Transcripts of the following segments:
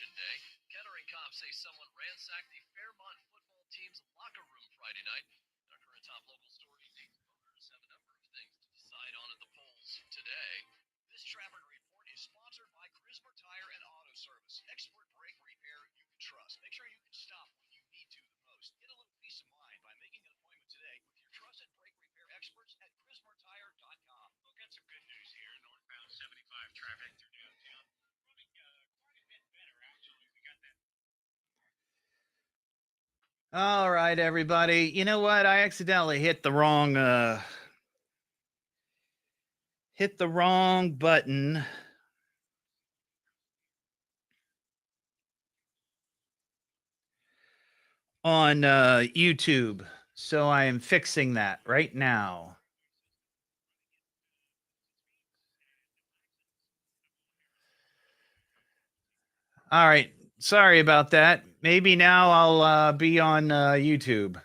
Election Day. Kettering cops say someone ransacked the Fairmont football team's locker room Friday night. Our current top local story, voters have a number of things to decide on at the polls today. This Trafford Report is sponsored by Christmas Tire and Auto Service. Expert brake repair you can trust. Make sure you can stop when you need to the most. Get a little peace of mind by making an appointment today with your trusted brake repair experts at ChrismarTire.com. We've got some good news here. Northbound 75 traffic through downtown. Running quite a bit better, actually. We got that. All right, everybody. You know what? I accidentally hit the wrong button. On YouTube. So I am fixing that right now. All right. Sorry about that. Maybe now I'll be on YouTube.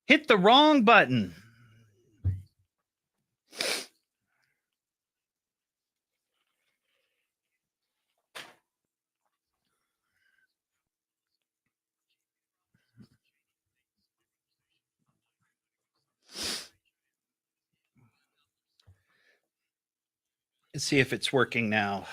Hit the wrong button. Let's see if it's working now.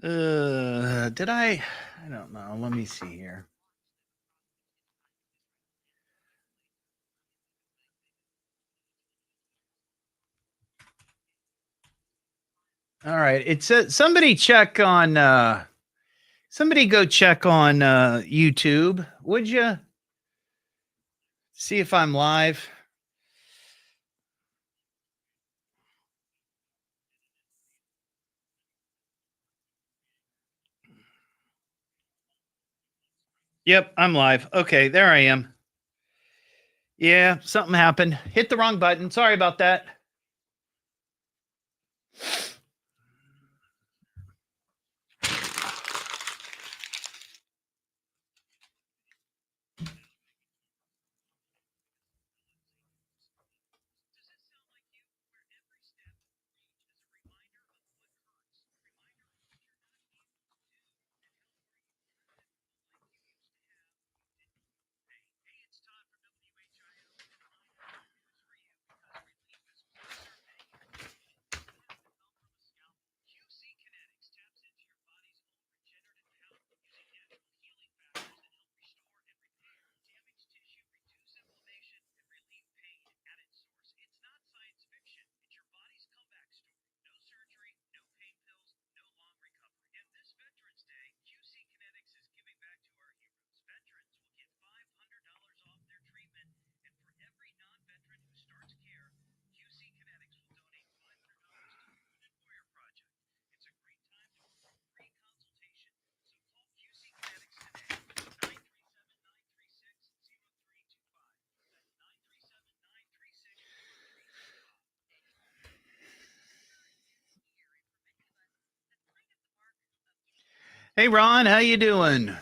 Did I don't know. Let me see here. All right. It says somebody check on somebody go check on YouTube, would you? See if I'm live. Yep, I'm live. Okay, there I am. Yeah, something happened. Hit the wrong button. Sorry about that. Hey Ron, how you doing?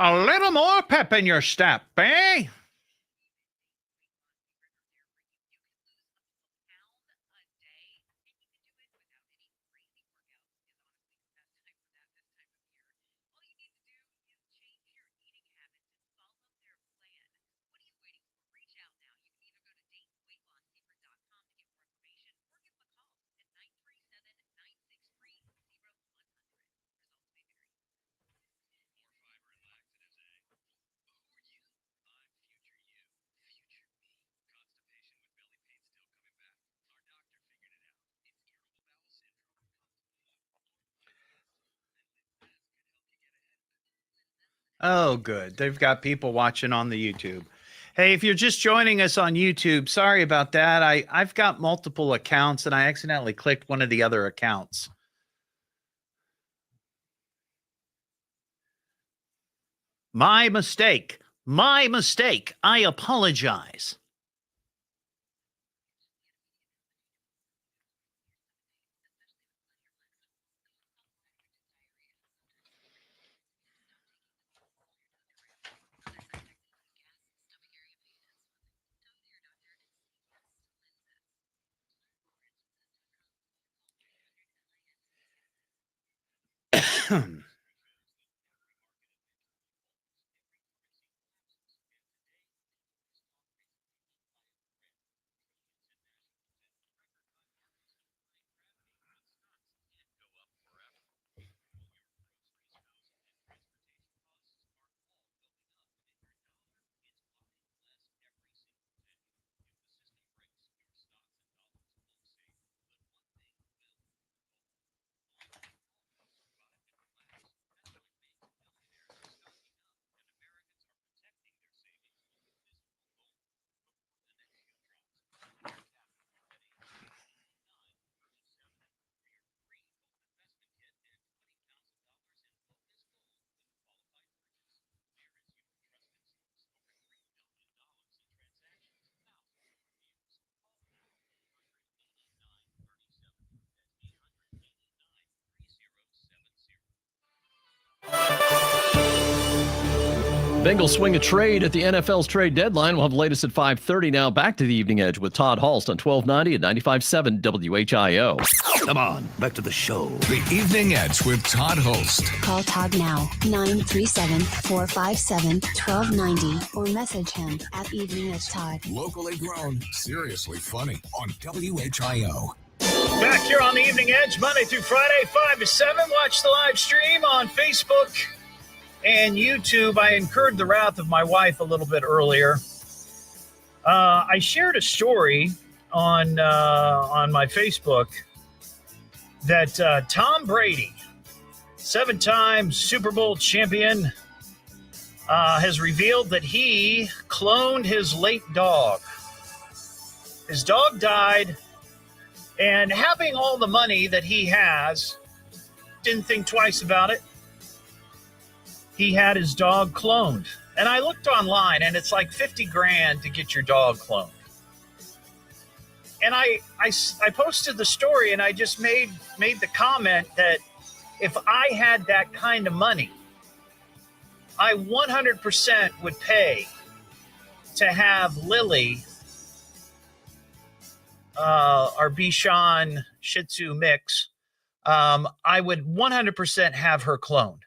A little more pep in your step, eh? Oh, good. They've got people watching on the YouTube. Hey, if you're just joining us on YouTube, sorry about that. I've got multiple accounts and I accidentally clicked one of the other accounts. My mistake. My mistake. I apologize. Bengals swing a trade at the NFL's trade deadline. We'll have the latest at 5:30 now. Back to the Evening Edge with Todd Hollst on 1290 and 95.7 WHIO. Come on, back to the show. The Evening Edge with Todd Hollst. Call Todd now, 937-457-1290, or message him at Evening Edge Todd. Locally grown, seriously funny on WHIO. Back here on the Evening Edge, Monday through Friday, 5 to 7. Watch the live stream on Facebook and YouTube. I incurred the wrath of my wife a little bit earlier. I shared a story on my Facebook that Tom Brady, 7-time Super Bowl champion, has revealed that he cloned his late dog. His dog died, and having all the money that he has, didn't think twice about it. He had his dog cloned. And I looked online, and it's like $50,000 to get your dog cloned. And I posted the story, and I just made the comment that if I had that kind of money, I 100% would pay to have Lily, our Bichon Shih Tzu mix. I would 100% have her cloned.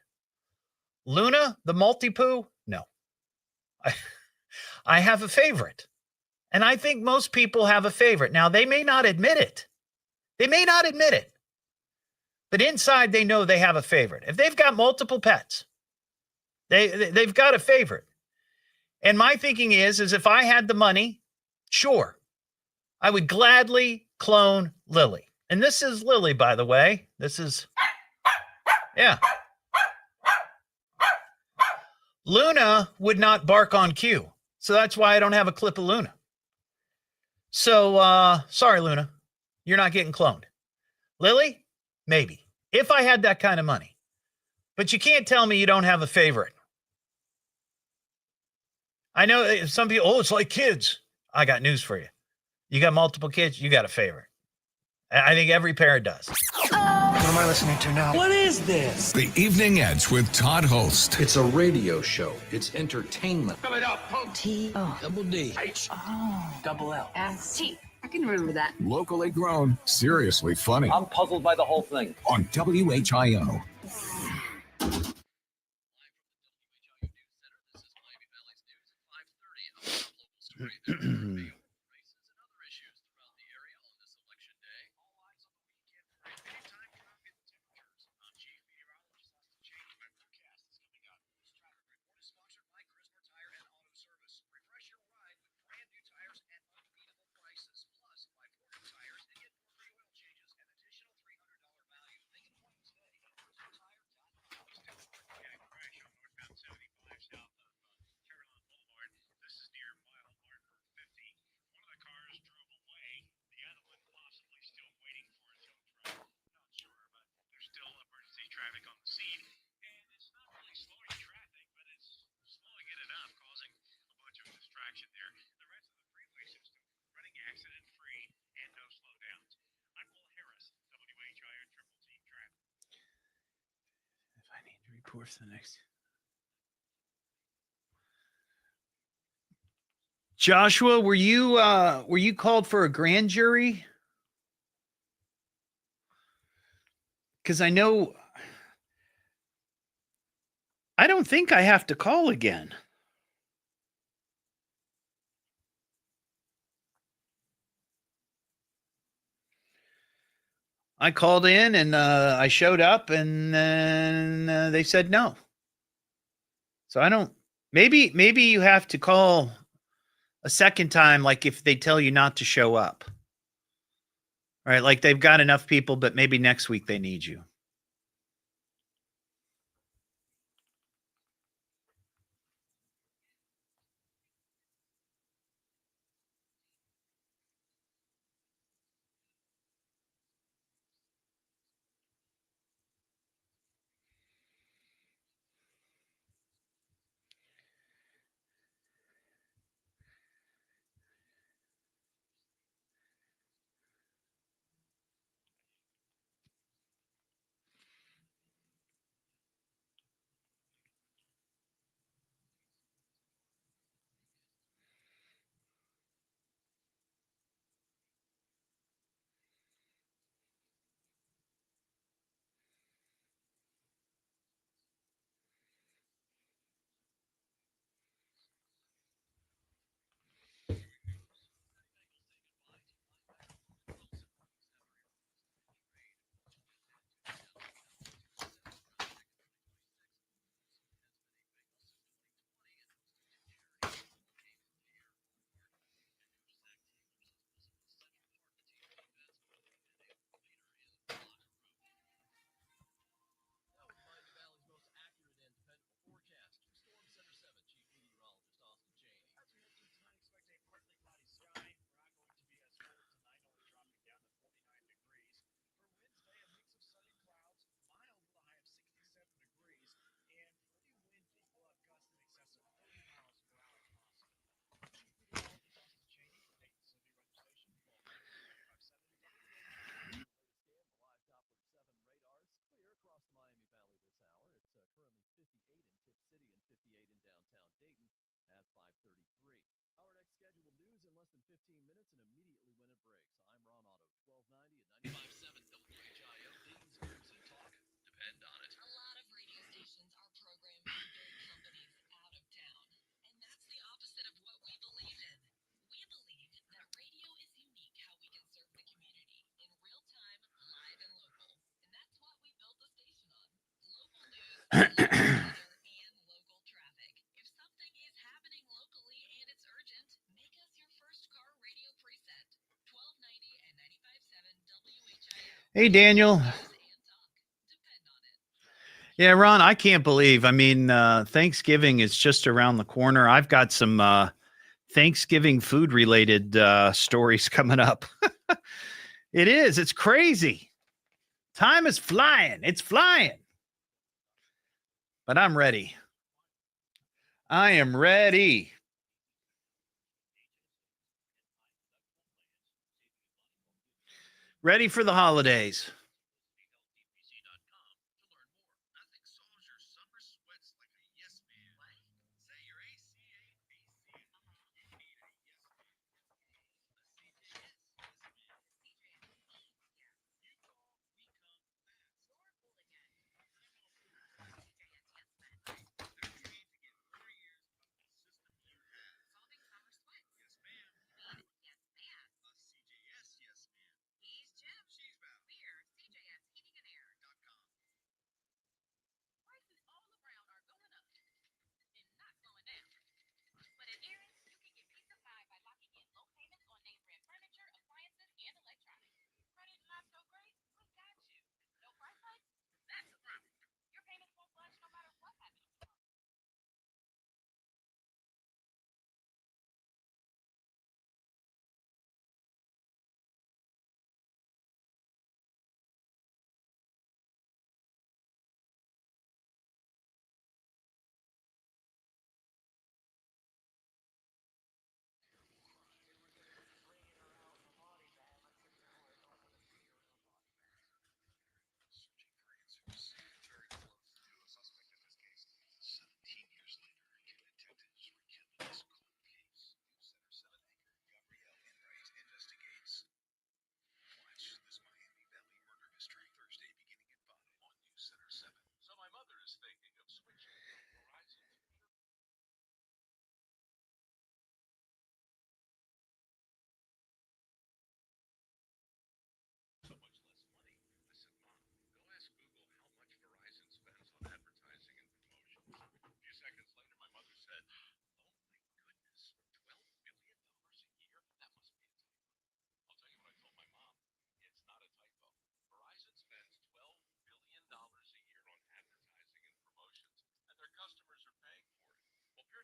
Luna, the multi-poo? No. I have a favorite. And I think most people have a favorite. Now, they may not admit it. But inside, they know they have a favorite. If they've got multiple pets, they've got a favorite. And my thinking is if I had the money, sure, I would gladly clone Lily. And this is Lily, by the way. Yeah. Luna would not bark on cue. So that's why I don't have a clip of Luna. So, sorry, Luna, you're not getting cloned. Lily, maybe, if I had that kind of money. But you can't tell me you don't have a favorite. I know some people, it's like kids. I got news for you. You got multiple kids, you got a favorite. I think every parent does. What am I listening to now? What is this? The Evening Edge with Todd Hollst. It's a radio show. It's entertainment. Coming up, T-O. Double D. H-O. Double L. S-T. I can remember that. Locally grown, seriously funny I'm puzzled by the whole thing. on WHIO. tour for the next. Joshua, were you called for a grand jury? Because I know I don't think I have to call again. I called in and I showed up, and then they said no. So I don't. Maybe you have to call a second time, like if they tell you not to show up. Right? Like they've got enough people, but maybe next week they need you. Hey, Daniel. Yeah, Ron, I can't believe. I mean, Thanksgiving is just around the corner. I've got some Thanksgiving food related stories coming up. It is. It's crazy. Time is flying. It's flying. But I'm ready. I am ready. Ready for the holidays.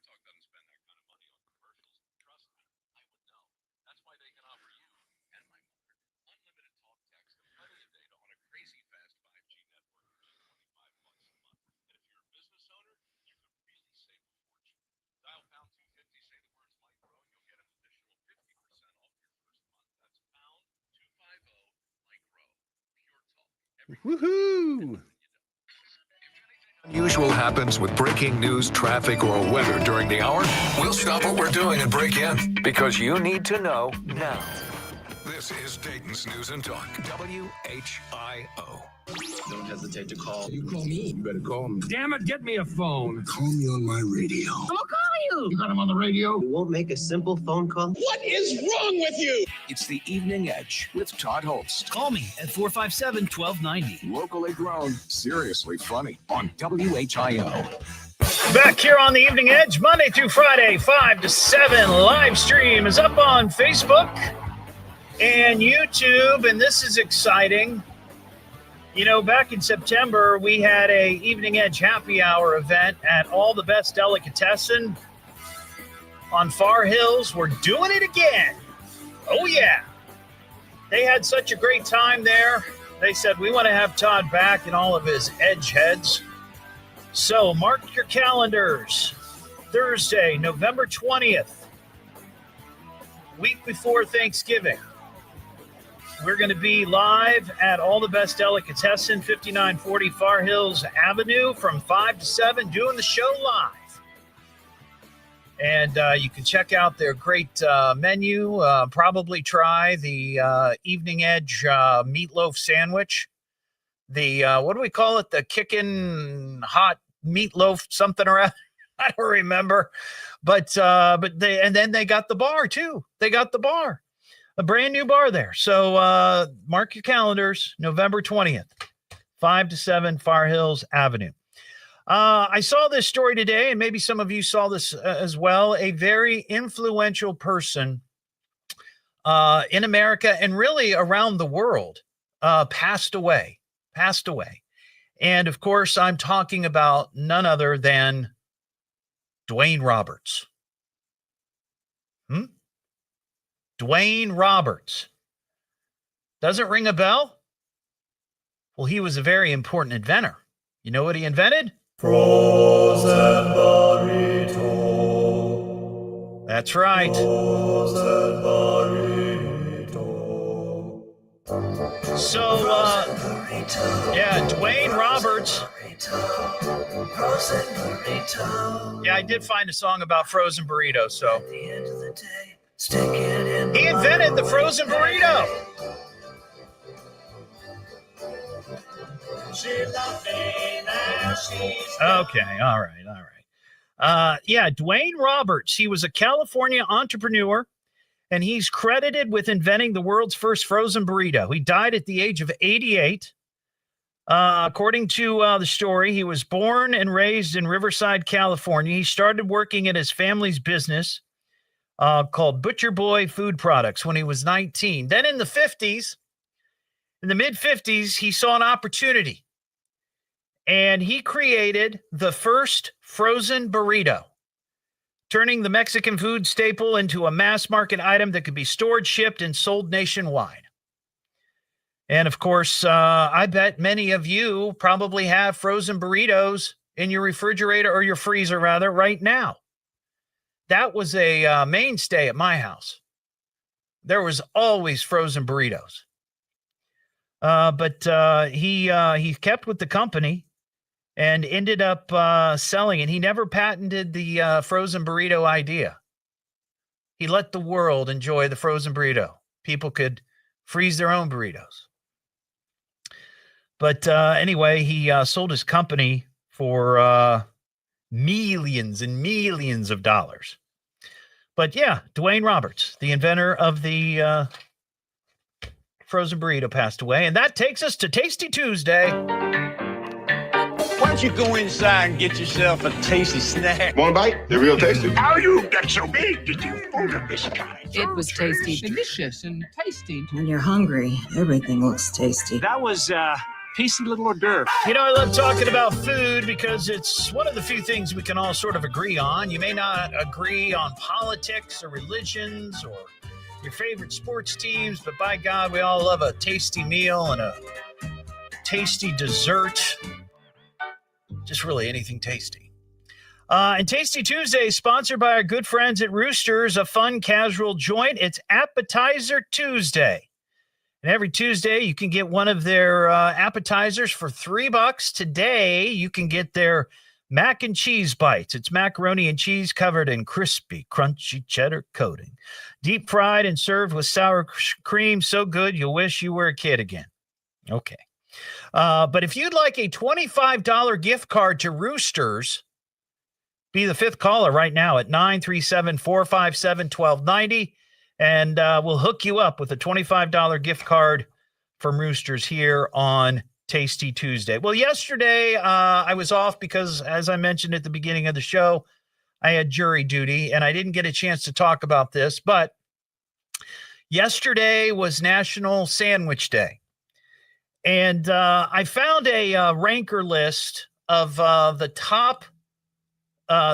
Talk doesn't spend that kind of money on commercials. Trust me, I would know. That's why they can offer you and my mother unlimited talk, text, and plenty of data on a crazy fast 5G network for just $25 a month. And if you're a business owner, you could really save a fortune. Dial pound 250, say the words might grow, and you'll get an additional 50% off your first month. That's pound 250 might grow. Pure talk. Woohoo! Unusual happens with breaking news, traffic, or weather during the hour, we'll stop what we're doing and break in. Because you need to know now. This is Dayton's News and Talk, WHIO. Don't hesitate to call. You call me. You better call me. Damn it, get me a phone. Call me on my radio. You got him on the radio? You won't make a simple phone call? What is wrong with you? It's the Evening Edge with Todd Hollst. Call me at 457-1290. Locally grown, seriously funny on WHIO. Back here on the Evening Edge, Monday through Friday, 5 to 7. Live stream is up on Facebook and YouTube, and this is exciting. You know, back in September, we had a Evening Edge happy hour event at All the Best Delicatessen on Far Hills. We're doing it again. Oh, yeah. They had such a great time there. They said, we want to have Todd back and all of his edge heads. So mark your calendars. Thursday, November 20th, week before Thanksgiving. We're going to be live at All the Best Delicatessen, 5940 Far Hills Avenue from 5 to 7, doing the show live. And you can check out their great menu, probably try the Evening Edge meatloaf sandwich. The, what do we call it? The kickin' hot meatloaf something around. I don't remember. But then they got the bar too. They got the bar. A brand new bar there. So mark your calendars, November 20th, 5 to 7 Far Hills Avenue. I saw this story today, and maybe some of you saw this as well. A very influential person in America and really around the world passed away. And of course, I'm talking about none other than Dwayne Roberts. Dwayne Roberts. Doesn't ring a bell? Well, he was a very important inventor. You know what he invented? Frozen burrito. That's right. Frozen burrito. So, yeah, Dwayne Roberts. Yeah, I did find a song about frozen burritos, so. He invented the frozen burrito. Okay, all right. Yeah, Dwayne Roberts. He was a California entrepreneur, and he's credited with inventing the world's first frozen burrito. He died at the age of 88. According to the story, he was born and raised in Riverside, California. He started working at his family's business called Butcher Boy Food Products when he was 19. Then in the mid-50s, he saw an opportunity, and he created the first frozen burrito, turning the Mexican food staple into a mass market item that could be stored, shipped, and sold nationwide. And of course, I bet many of you probably have frozen burritos in your refrigerator or your freezer, rather, right now. That was a mainstay at my house. There was always frozen burritos. But he kept with the company and ended up selling it. He never patented the frozen burrito idea. He let the world enjoy the frozen burrito. People could freeze their own burritos. But anyway, he sold his company for millions and millions of dollars. But yeah, Dwayne Roberts, the inventor of the frozen burrito, passed away. And that takes us to Tasty Tuesday. Why don't you go inside and get yourself a tasty snack? Want a bite? They're real tasty. How you get so big that you full of this kind? It was tasty. Delicious and tasty. When you're hungry, everything looks tasty. That was tasty little hors d'oeuvre. You know, I love talking about food because it's one of the few things we can all sort of agree on. You may not agree on politics or religions or your favorite sports teams, but by God, we all love a tasty meal and a tasty dessert. Just really anything tasty. And Tasty Tuesday is sponsored by our good friends at Roosters, a fun, casual joint. It's Appetizer Tuesday. And every Tuesday, you can get one of their appetizers for $3. Today, you can get their mac and cheese bites. It's macaroni and cheese covered in crispy, crunchy cheddar coating. Deep fried and served with sour cream. So good, you'll wish you were a kid again. Okay. But if you'd like a $25 gift card to Roosters, be the fifth caller right now at 937-457-1290, and we'll hook you up with a $25 gift card from Roosters here on Tasty Tuesday. Well, yesterday I was off because, as I mentioned at the beginning of the show, I had jury duty, and I didn't get a chance to talk about this, but yesterday was National Sandwich Day. And I found a ranker list of the top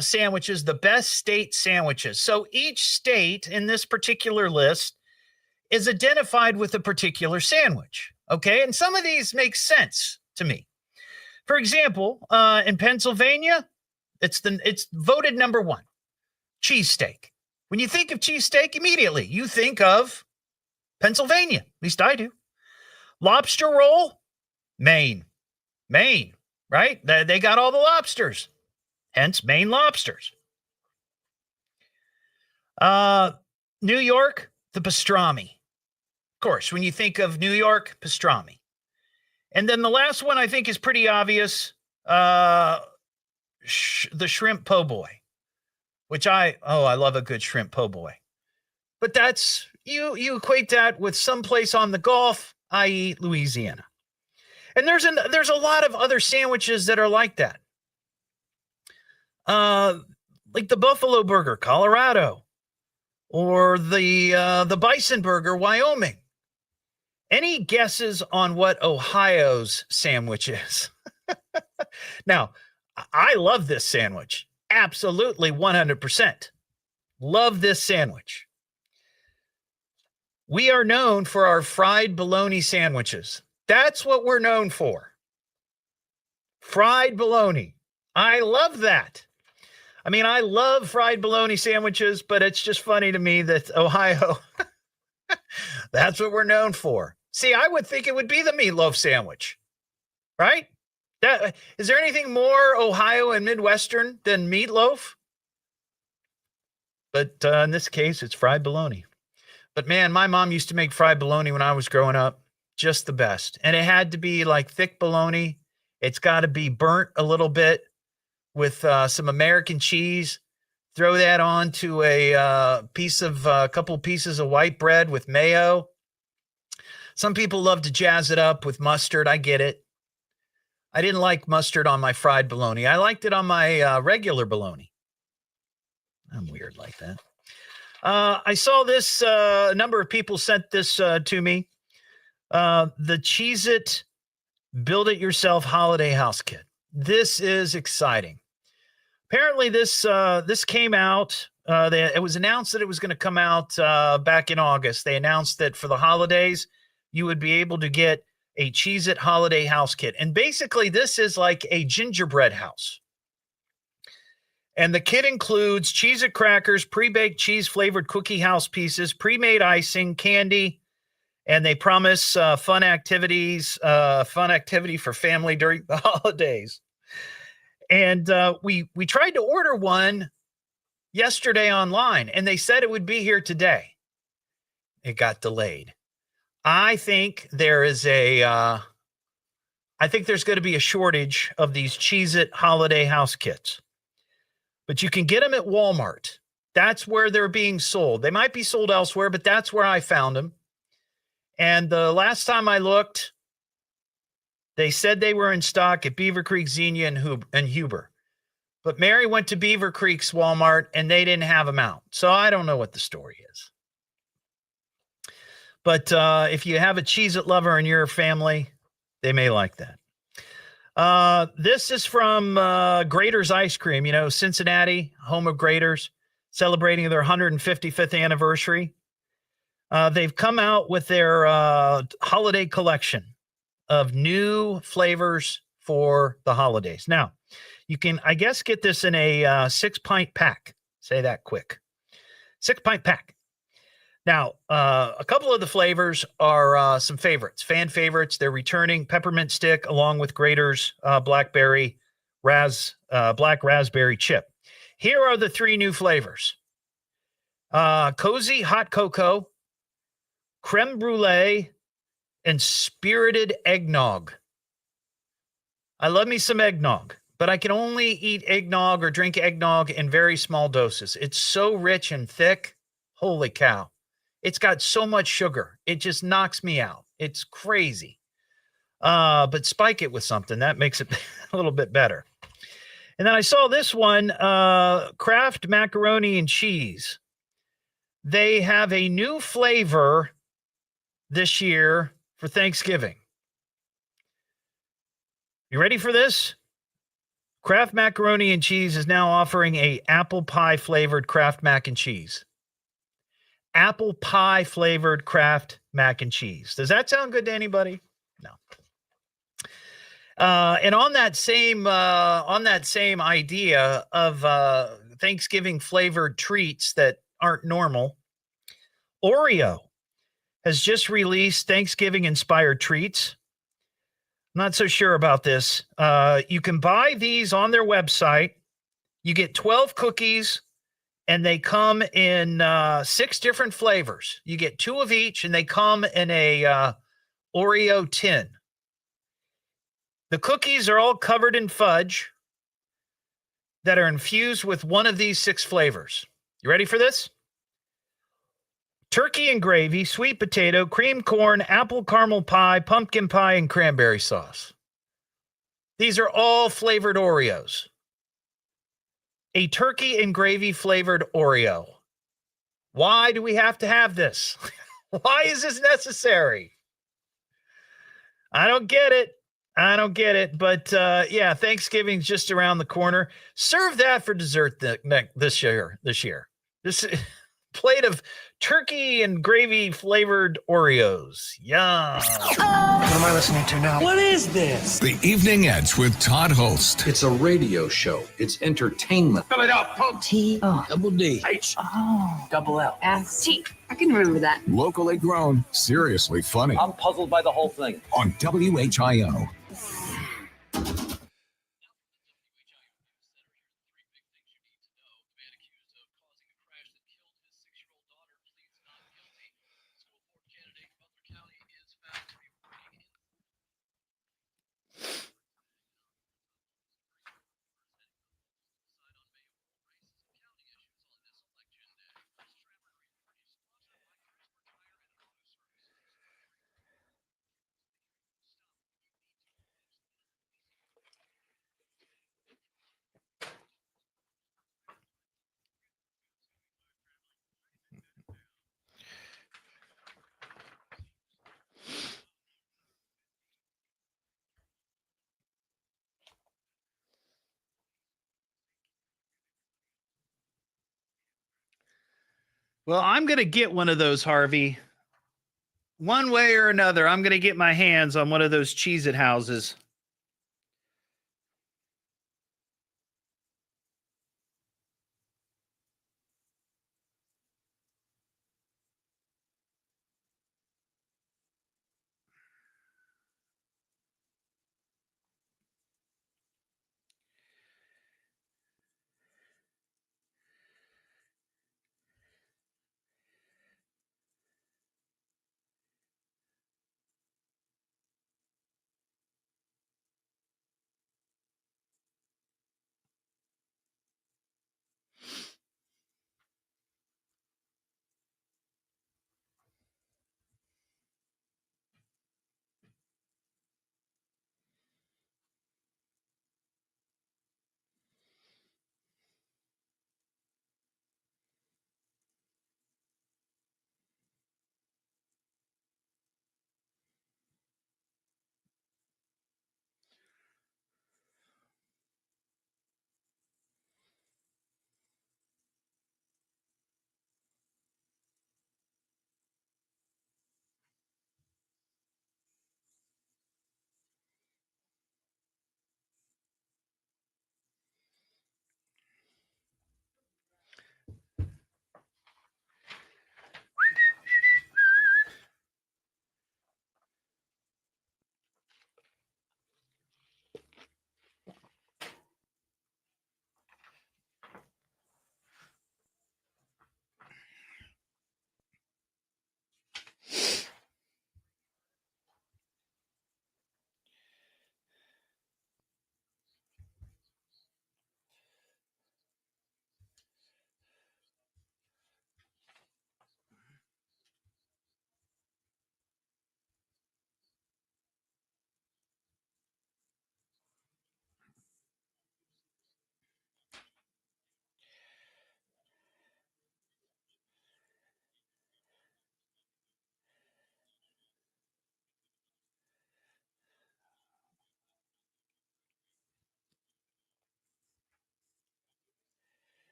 sandwiches, the best state sandwiches. So each state in this particular list is identified with a particular sandwich. Okay. And some of these make sense to me. For example, in Pennsylvania, it's voted number one, cheesesteak. When you think of cheesesteak, immediately you think of Pennsylvania. At least I do. Lobster roll, Maine, right? They got all the lobsters. Hence, Maine lobsters. New York, the pastrami. Of course, when you think of New York, pastrami. And then the last one I think is pretty obvious, the shrimp po' boy, which I love a good shrimp po' boy. But that's, you equate that with someplace on the Gulf, i.e. Louisiana. And there's a lot of other sandwiches that are like that. Like the Buffalo Burger, Colorado, or the Bison Burger, Wyoming. Any guesses on what Ohio's sandwich is? Now, I love this sandwich. Absolutely 100%. Love this sandwich. We are known for our fried bologna sandwiches. That's what we're known for. Fried bologna. I love that. I mean, I love fried bologna sandwiches, but it's just funny to me that Ohio, that's what we're known for. See, I would think it would be the meatloaf sandwich, right? Is there anything more Ohio and Midwestern than meatloaf? But in this case, it's fried bologna. But man, my mom used to make fried bologna when I was growing up. Just the best. And it had to be like thick bologna. It's got to be burnt a little bit with some American cheese. Throw that onto a couple pieces of white bread with mayo. Some people love to jazz it up with mustard. I get it. I didn't like mustard on my fried bologna. I liked it on my regular bologna. I'm weird like that. I saw this, a number of people sent this to me. The Cheez-It Build-It-Yourself Holiday House Kit. This is exciting. Apparently, this came out. It was announced that it was going to come out back in August. They announced that for the holidays, you would be able to get a Cheez-It Holiday House Kit. And basically, this is like a gingerbread house. And the kit includes Cheez-It crackers, pre-baked cheese-flavored cookie house pieces, pre-made icing, candy, and they promise fun activity for family during the holidays. And we tried to order one yesterday online, and they said it would be here today. It got delayed. I think there's going to be a shortage of these Cheez-It holiday house kits. But you can get them at Walmart. That's where they're being sold. They might be sold elsewhere, but that's where I found them. And the last time I looked, they said they were in stock at Beaver Creek, Xenia, and Huber. But Mary went to Beaver Creek's Walmart, and they didn't have them out. So I don't know what the story is. But if you have a Cheez-It lover in your family, They may like that. This is from Grater's Ice Cream. You know, Cincinnati, home of Grater's, celebrating their 155th anniversary. They've come out with their holiday collection of new flavors for the holidays. Now, you can, I guess, get this in a 6-pint pack. Say that quick. 6-pint pack. Now, a couple of the flavors are some favorites, fan favorites. They're returning peppermint stick along with Grater's blackberry black raspberry chip. Here are the 3 new flavors. Cozy hot cocoa, creme brulee, and spirited eggnog. I love me some eggnog, but I can only eat eggnog or drink eggnog in very small doses. It's so rich and thick. Holy cow. It's got so much sugar. It just knocks me out. It's crazy. But spike it with something. That makes it a little bit better. And then I saw this one, Kraft macaroni and cheese. They have a new flavor this year for Thanksgiving. You ready for this? Kraft macaroni and cheese is now offering a apple pie flavored Kraft mac and cheese. Apple pie flavored Kraft mac and cheese. Does that sound good to anybody? No. And on that same idea of Thanksgiving flavored treats that aren't normal, Oreo has just released Thanksgiving inspired treats. Not so sure about this. You can buy these on their website. You get 12 cookies, and they come in 6 different flavors. You get 2 of each, and they come in a Oreo tin. The cookies are all covered in fudge that are infused with one of these 6 flavors. You ready for this? Turkey and gravy, sweet potato, cream corn, apple caramel pie, pumpkin pie, and cranberry sauce. These are all flavored Oreos. A turkey and gravy flavored Oreo. Why do we have to have this? Why is this necessary? I don't get it. But yeah, Thanksgiving's just around the corner. Serve that for dessert this year. This plate of turkey and gravy flavored Oreos. Yum. What am I listening to now? What is this? The Evening Edge with Todd Hollst. It's a radio show. It's entertainment. Fill it up, folks. T-O-double-D. H. Oh, double L. S-T. I can remember that. Locally grown, seriously funny. I'm puzzled by the whole thing. On WHIO. Well, I'm going to get one of those, Harvey. One way or another, I'm going to get my hands on one of those Cheez-It houses.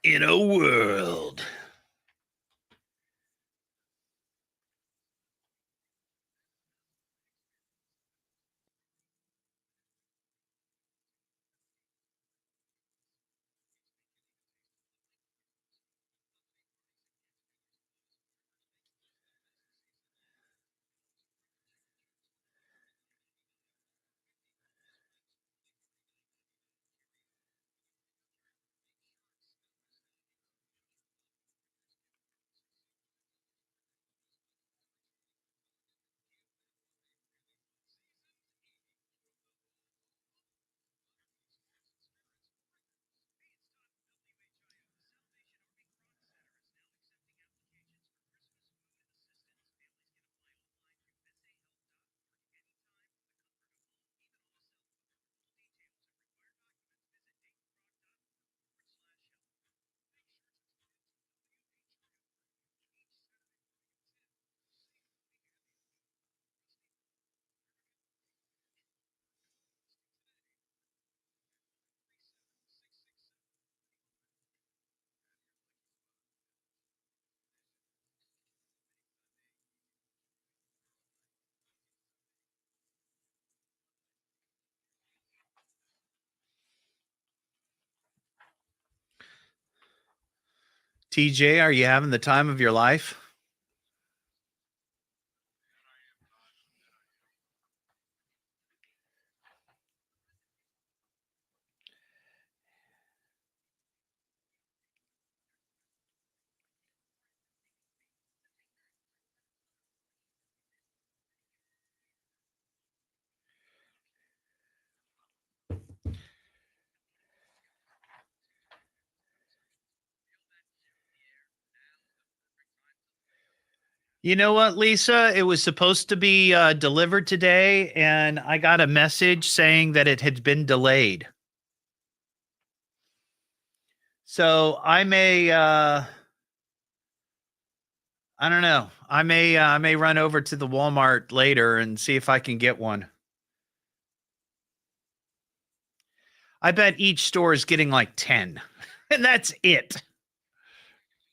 in a world. TJ, are you having the time of your life? You know what, Lisa? It was supposed to be delivered today, and I got a message saying that it had been delayed. So I may, I don't know. I may run over to the Walmart later and see if I can get one. I bet each store is getting like 10, and that's it.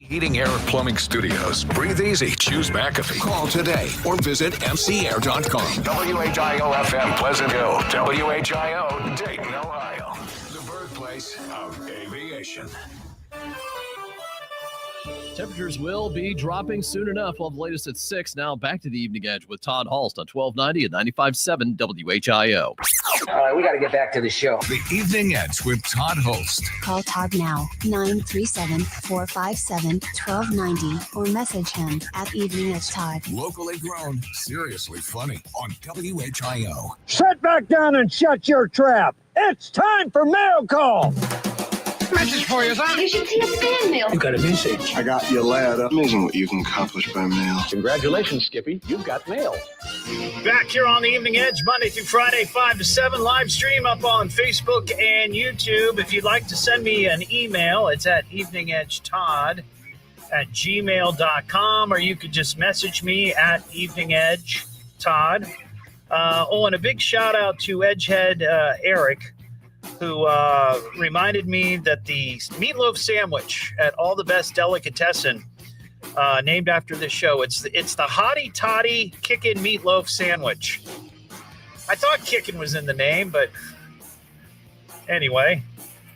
Heating, Air, and Plumbing Studios. Breathe easy. Choose McAfee. Call today or visit mcair.com. WHIO FM Pleasant Hill. WHIO Dayton, Ohio. The birthplace of aviation. Temperatures will be dropping soon enough. We'll have the latest at 6. Now back to the Evening Edge with Todd Hollst on 1290 and 95.7 WHIO. All right, we got to get back to the show. The Evening Edge with Todd Hollst. Call Todd now, 937-457-1290, or message him at Evening Edge Todd. Locally grown, seriously funny on WHIO. Sit back down and shut your trap. It's time for mail call. Message for you, son. You should see a fan mail. You got a message. I got your letter. Amazing what you can accomplish by mail. Congratulations, Skippy. You've got mail. Back here on the Evening Edge, Monday through Friday, 5 to 7, live stream up on Facebook and YouTube. If you'd like to send me an email, it's at eveningedgetodd@gmail.com, or you could just message me at eveningedgetodd. And a big shout out to Edgehead Eric, who reminded me that the meatloaf sandwich at All the Best Delicatessen, named after this show, it's the Hottie Toddy Kickin' Meatloaf Sandwich. I thought Kickin' was in the name, but anyway,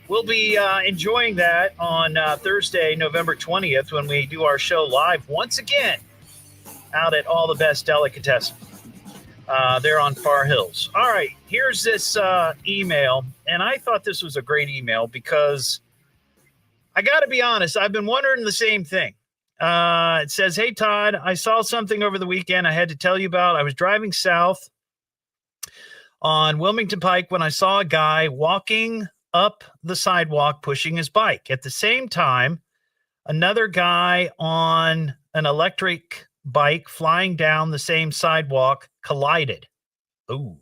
we'll be enjoying that on Thursday, November 20th, when we do our show live once again out at All the Best Delicatessen. They're on Far Hills. All right, here's this email, and I thought this was a great email because I got to be honest, I've been wondering the same thing. It says, "Hey, Todd, I saw something over the weekend I had to tell you about. I was driving south on Wilmington Pike when I saw a guy walking up the sidewalk pushing his bike. At the same time, another guy on an electric bike flying down the same sidewalk collided. Ooh.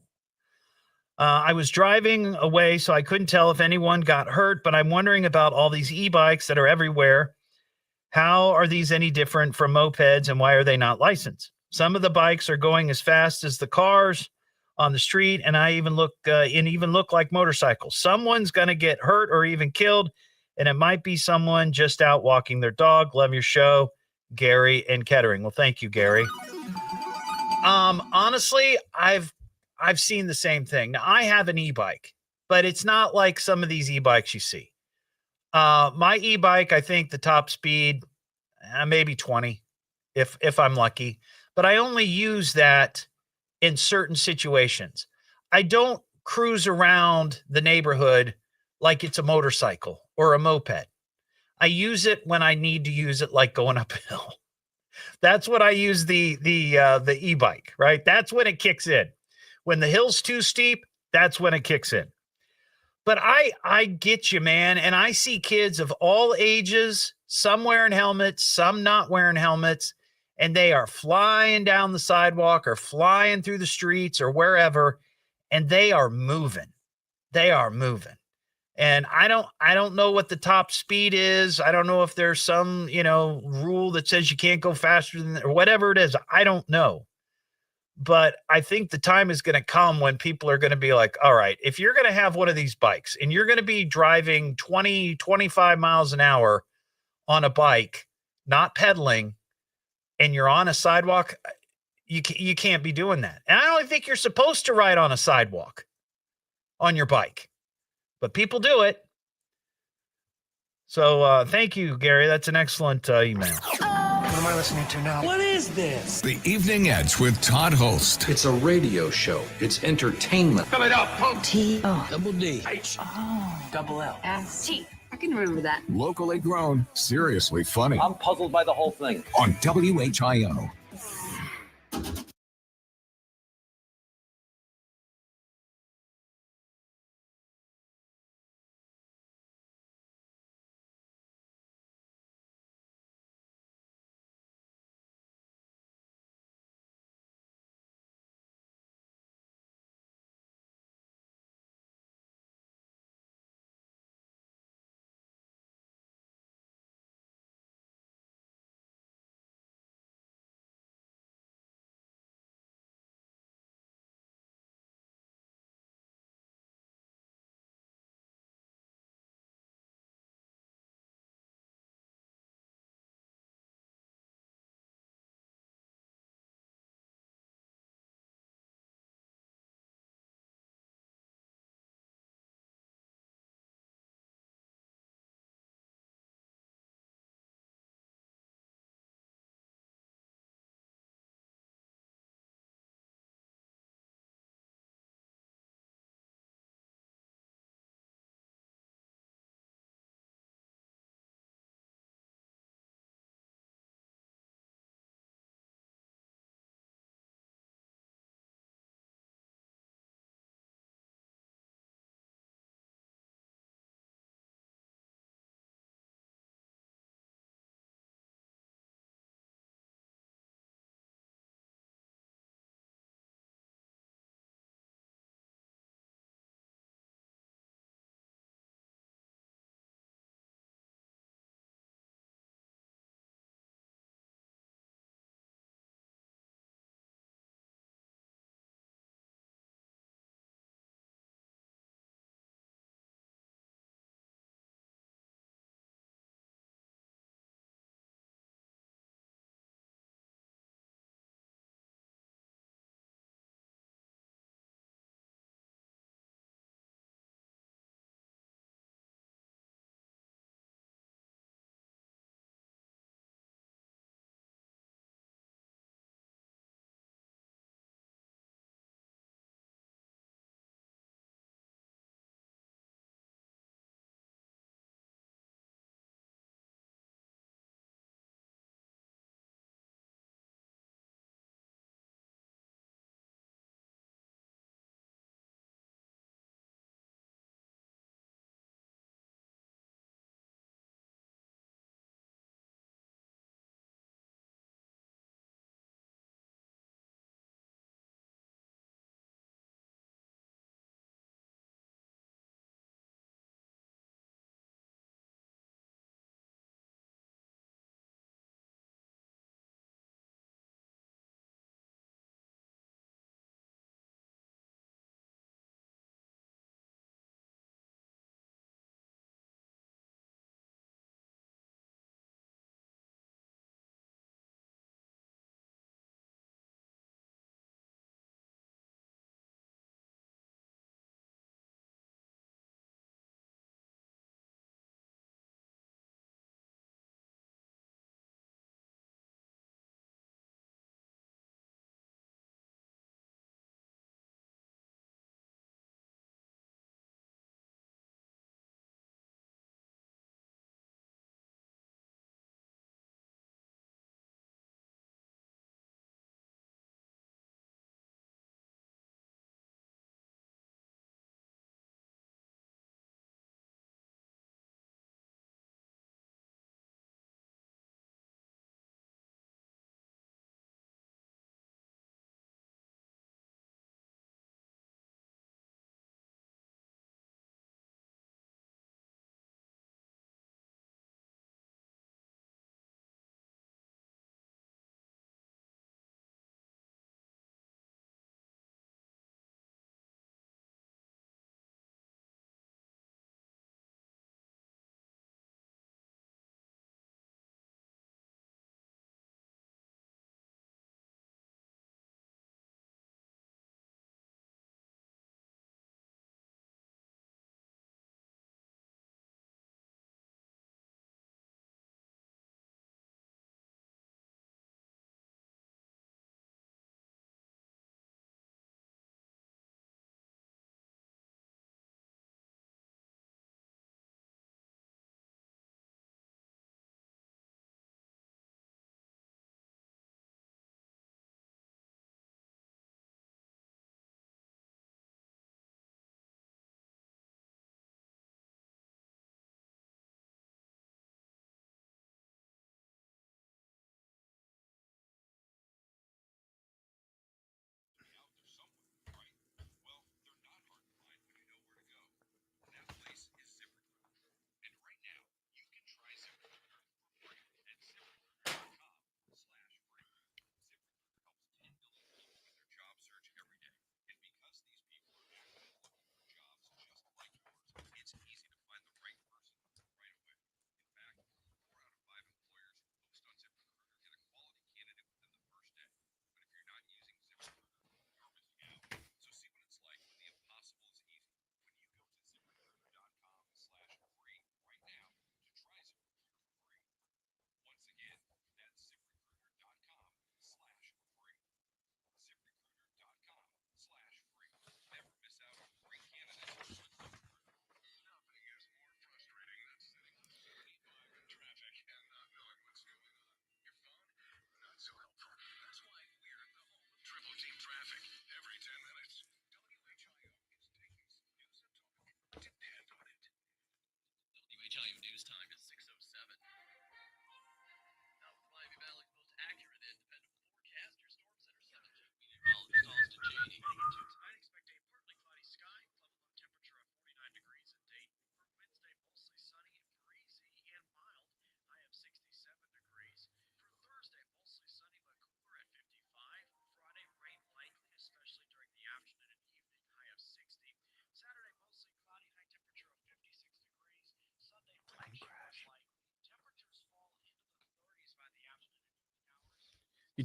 I was driving away, so I couldn't tell if anyone got hurt, but I'm wondering about all these e-bikes that are everywhere. How are these any different from mopeds, and why are they not licensed? Some of the bikes are going as fast as the cars on the street, and I even look like motorcycles. Someone's going to get hurt or even killed, and it might be someone just out walking their dog. Love your show, Gary and Kettering. Well, thank you, Gary. Honestly, I've seen the same thing. Now, I have an e-bike, but it's not like some of these e-bikes you see. My e-bike, I think the top speed, maybe 20, if I'm lucky. But I only use that in certain situations. I don't cruise around the neighborhood like it's a motorcycle or a moped. I use it when I need to use it, like going up a hill. That's what I use the e-bike, right? That's when it kicks in. When the hill's too steep, that's when it kicks in. But I get you, man. And I see kids of all ages, some wearing helmets, some not wearing helmets, and they are flying down the sidewalk or flying through the streets or wherever, and they are moving. They are moving. And I don't know what the top speed is. I don't know if there's some, rule that says you can't go faster than, or whatever it is. I don't know. But I think the time is going to come when people are going to be like, all right, if you're going to have one of these bikes and you're going to be driving 20, 25 miles an hour on a bike, not pedaling, and you're on a sidewalk, you can't be doing that. And I don't think you're supposed to ride on a sidewalk on your bike, but people do it. So thank you, Gary. That's an excellent email. What am I listening to now? What is this? The Evening Edge with Todd Hollst. It's a radio show. It's entertainment. Fill it up, folks. T-O. Double D. Oh. Double L. S-T. I can remember that. Locally grown, seriously funny. I'm puzzled by the whole thing. On WHIO.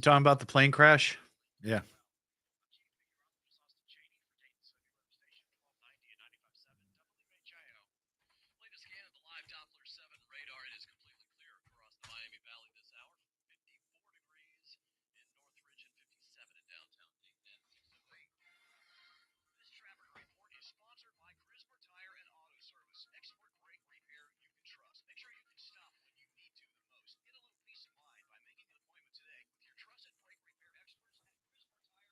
talking about the plane crash? Yeah. Latest scan of the live Doppler 7 radar. It is completely clear across the Miami Valley this hour. 54 degrees in Northridge and 57 in downtown Dayton and 608. This traffic report is sponsored by Crisper Tire and Auto Service. Expert brake repair you can trust. Make sure you can stop when you need to the most. Get a little peace of mind by making an appointment today with your trusted brake repair experts at CrisperTire.com.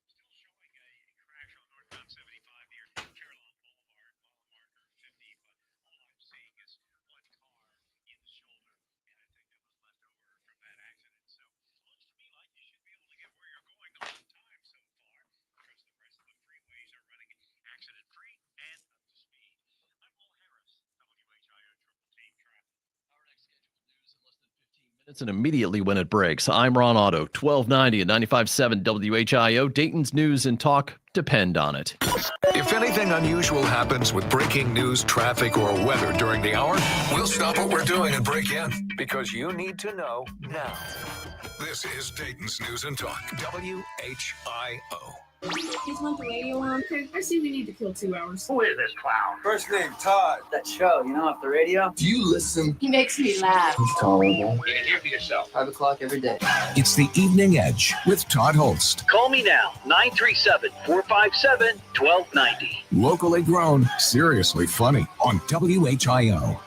Still showing a crash on northbound 75 near Carillon Boulevard, mile marker 50, but all I'm seeing is one car in the shoulder, and I think that was left over from that accident. So it looks to me like you should be able to get where you're going on time so far, because the rest of the freeways are running accident-free and up to speed. I'm Will Harris, WHIO Triple Team Traffic. Our next scheduled news in less than 15 minutes and immediately when it breaks. I'm Ron Otto, 1290 and 95.7 WHIO. Dayton's news and talk depend on it. If anything unusual happens with breaking news, traffic, or weather during the hour, we'll stop what we're doing and break in because you need to know now. This is Dayton's News and Talk, WHIO. Just want the radio on. Okay, I see we need to kill 2 hours. Who is this clown? First name, Todd. That show, off the radio. Do you listen? He makes me laugh. You can hear for yourself. 5 o'clock every day. It's the Evening Edge with Todd Hollst. Call me now, 937-457-1290. Locally grown, seriously funny on WHIO.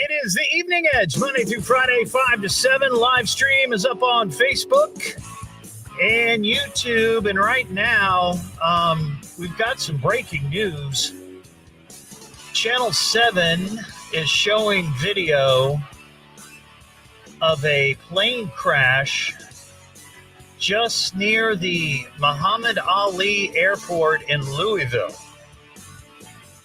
It is the Evening Edge, Monday through Friday, 5 to 7. Live stream is up on Facebook and YouTube. And right now, we've got some breaking news. Channel 7 is showing video of a plane crash just near the Muhammad Ali Airport in Louisville.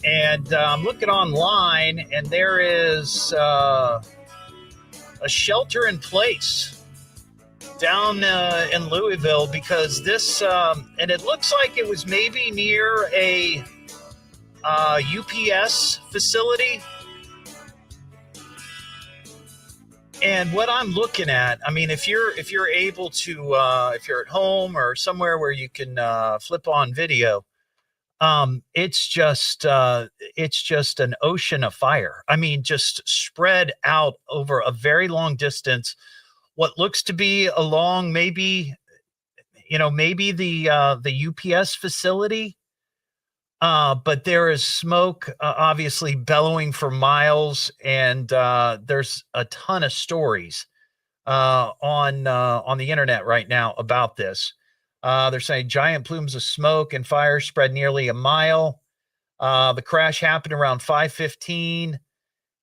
And I'm looking online, and there is a shelter in place down in Louisville because this, and it looks like it was maybe near a UPS facility. And what I'm looking at, I mean, if you're able to, if you're at home or somewhere where you can flip on video, it's just an ocean of fire. I mean, just spread out over a very long distance. What looks to be along maybe the UPS facility. But there is smoke, obviously bellowing for miles, and there's a ton of stories on the internet right now about this. They're saying giant plumes of smoke and fire spread nearly a mile. The crash happened around 5:15.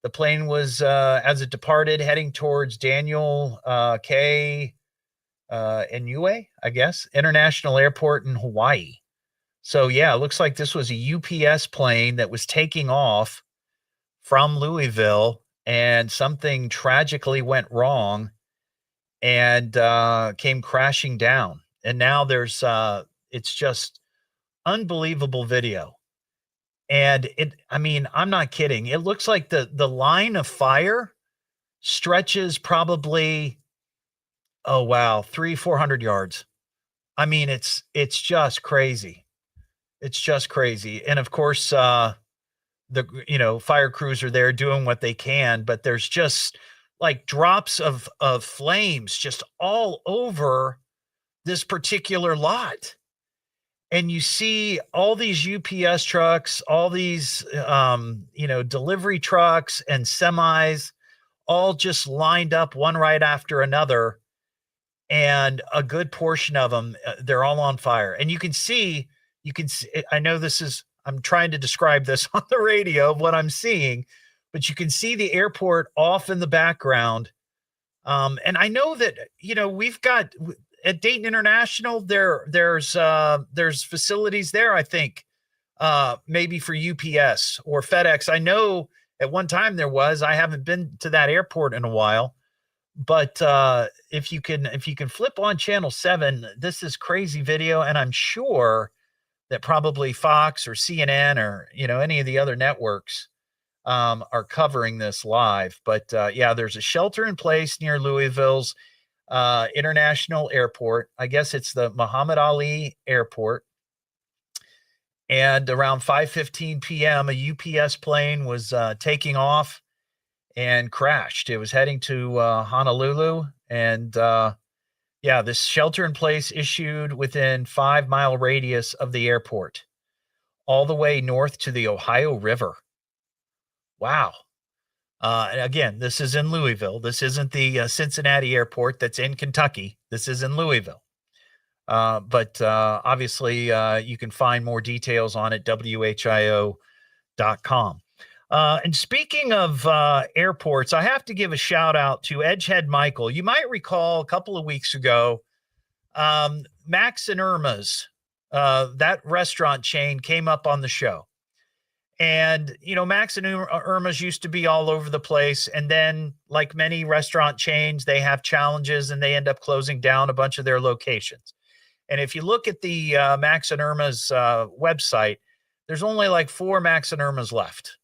The plane was, as it departed, heading towards Daniel K. Inouye, I guess, International Airport in Hawaii. So, yeah, it looks like this was a UPS plane that was taking off from Louisville, and something tragically went wrong and came crashing down. And now there's it's just unbelievable video. And I'm not kidding. It looks like the line of fire stretches probably, 300-400 yards. I mean, it's just crazy. It's just crazy. And of course, the fire crews are there doing what they can, but there's just like drops of flames just all over this particular lot. And you see all these UPS trucks, all these, delivery trucks and semis, all just lined up one right after another. And a good portion of them, they're all on fire. And you can see, I know I'm trying to describe this on the radio of what I'm seeing, but you can see the airport off in the background. And I know that, we've got at Dayton International, there's facilities there, I think, maybe for UPS or FedEx. I know at one time I haven't been to that airport in a while, But if you can flip on channel 7, this is crazy video, and I'm sure that probably Fox or CNN or any of the other networks are covering this live. But yeah, there's a shelter in place near Louisville's International Airport. I guess it's the Muhammad Ali Airport. And around 5:15 p.m., a UPS plane was taking off and crashed. It was heading to Honolulu. And yeah, this shelter in place issued within 5-mile radius of the airport, all the way north to the Ohio River. Wow. And again, this is in Louisville. This isn't the Cincinnati airport that's in Kentucky. This is in Louisville. But obviously, you can find more details on it, WHIO.com. And speaking of airports, I have to give a shout out to Edgehead Michael. You might recall a couple of weeks ago, Max and Irma's, that restaurant chain came up on the show. And, Max and Irma's used to be all over the place. And then, like many restaurant chains, they have challenges and they end up closing down a bunch of their locations. And if you look at the Max and Irma's website, there's only like 4 Max and Irma's left.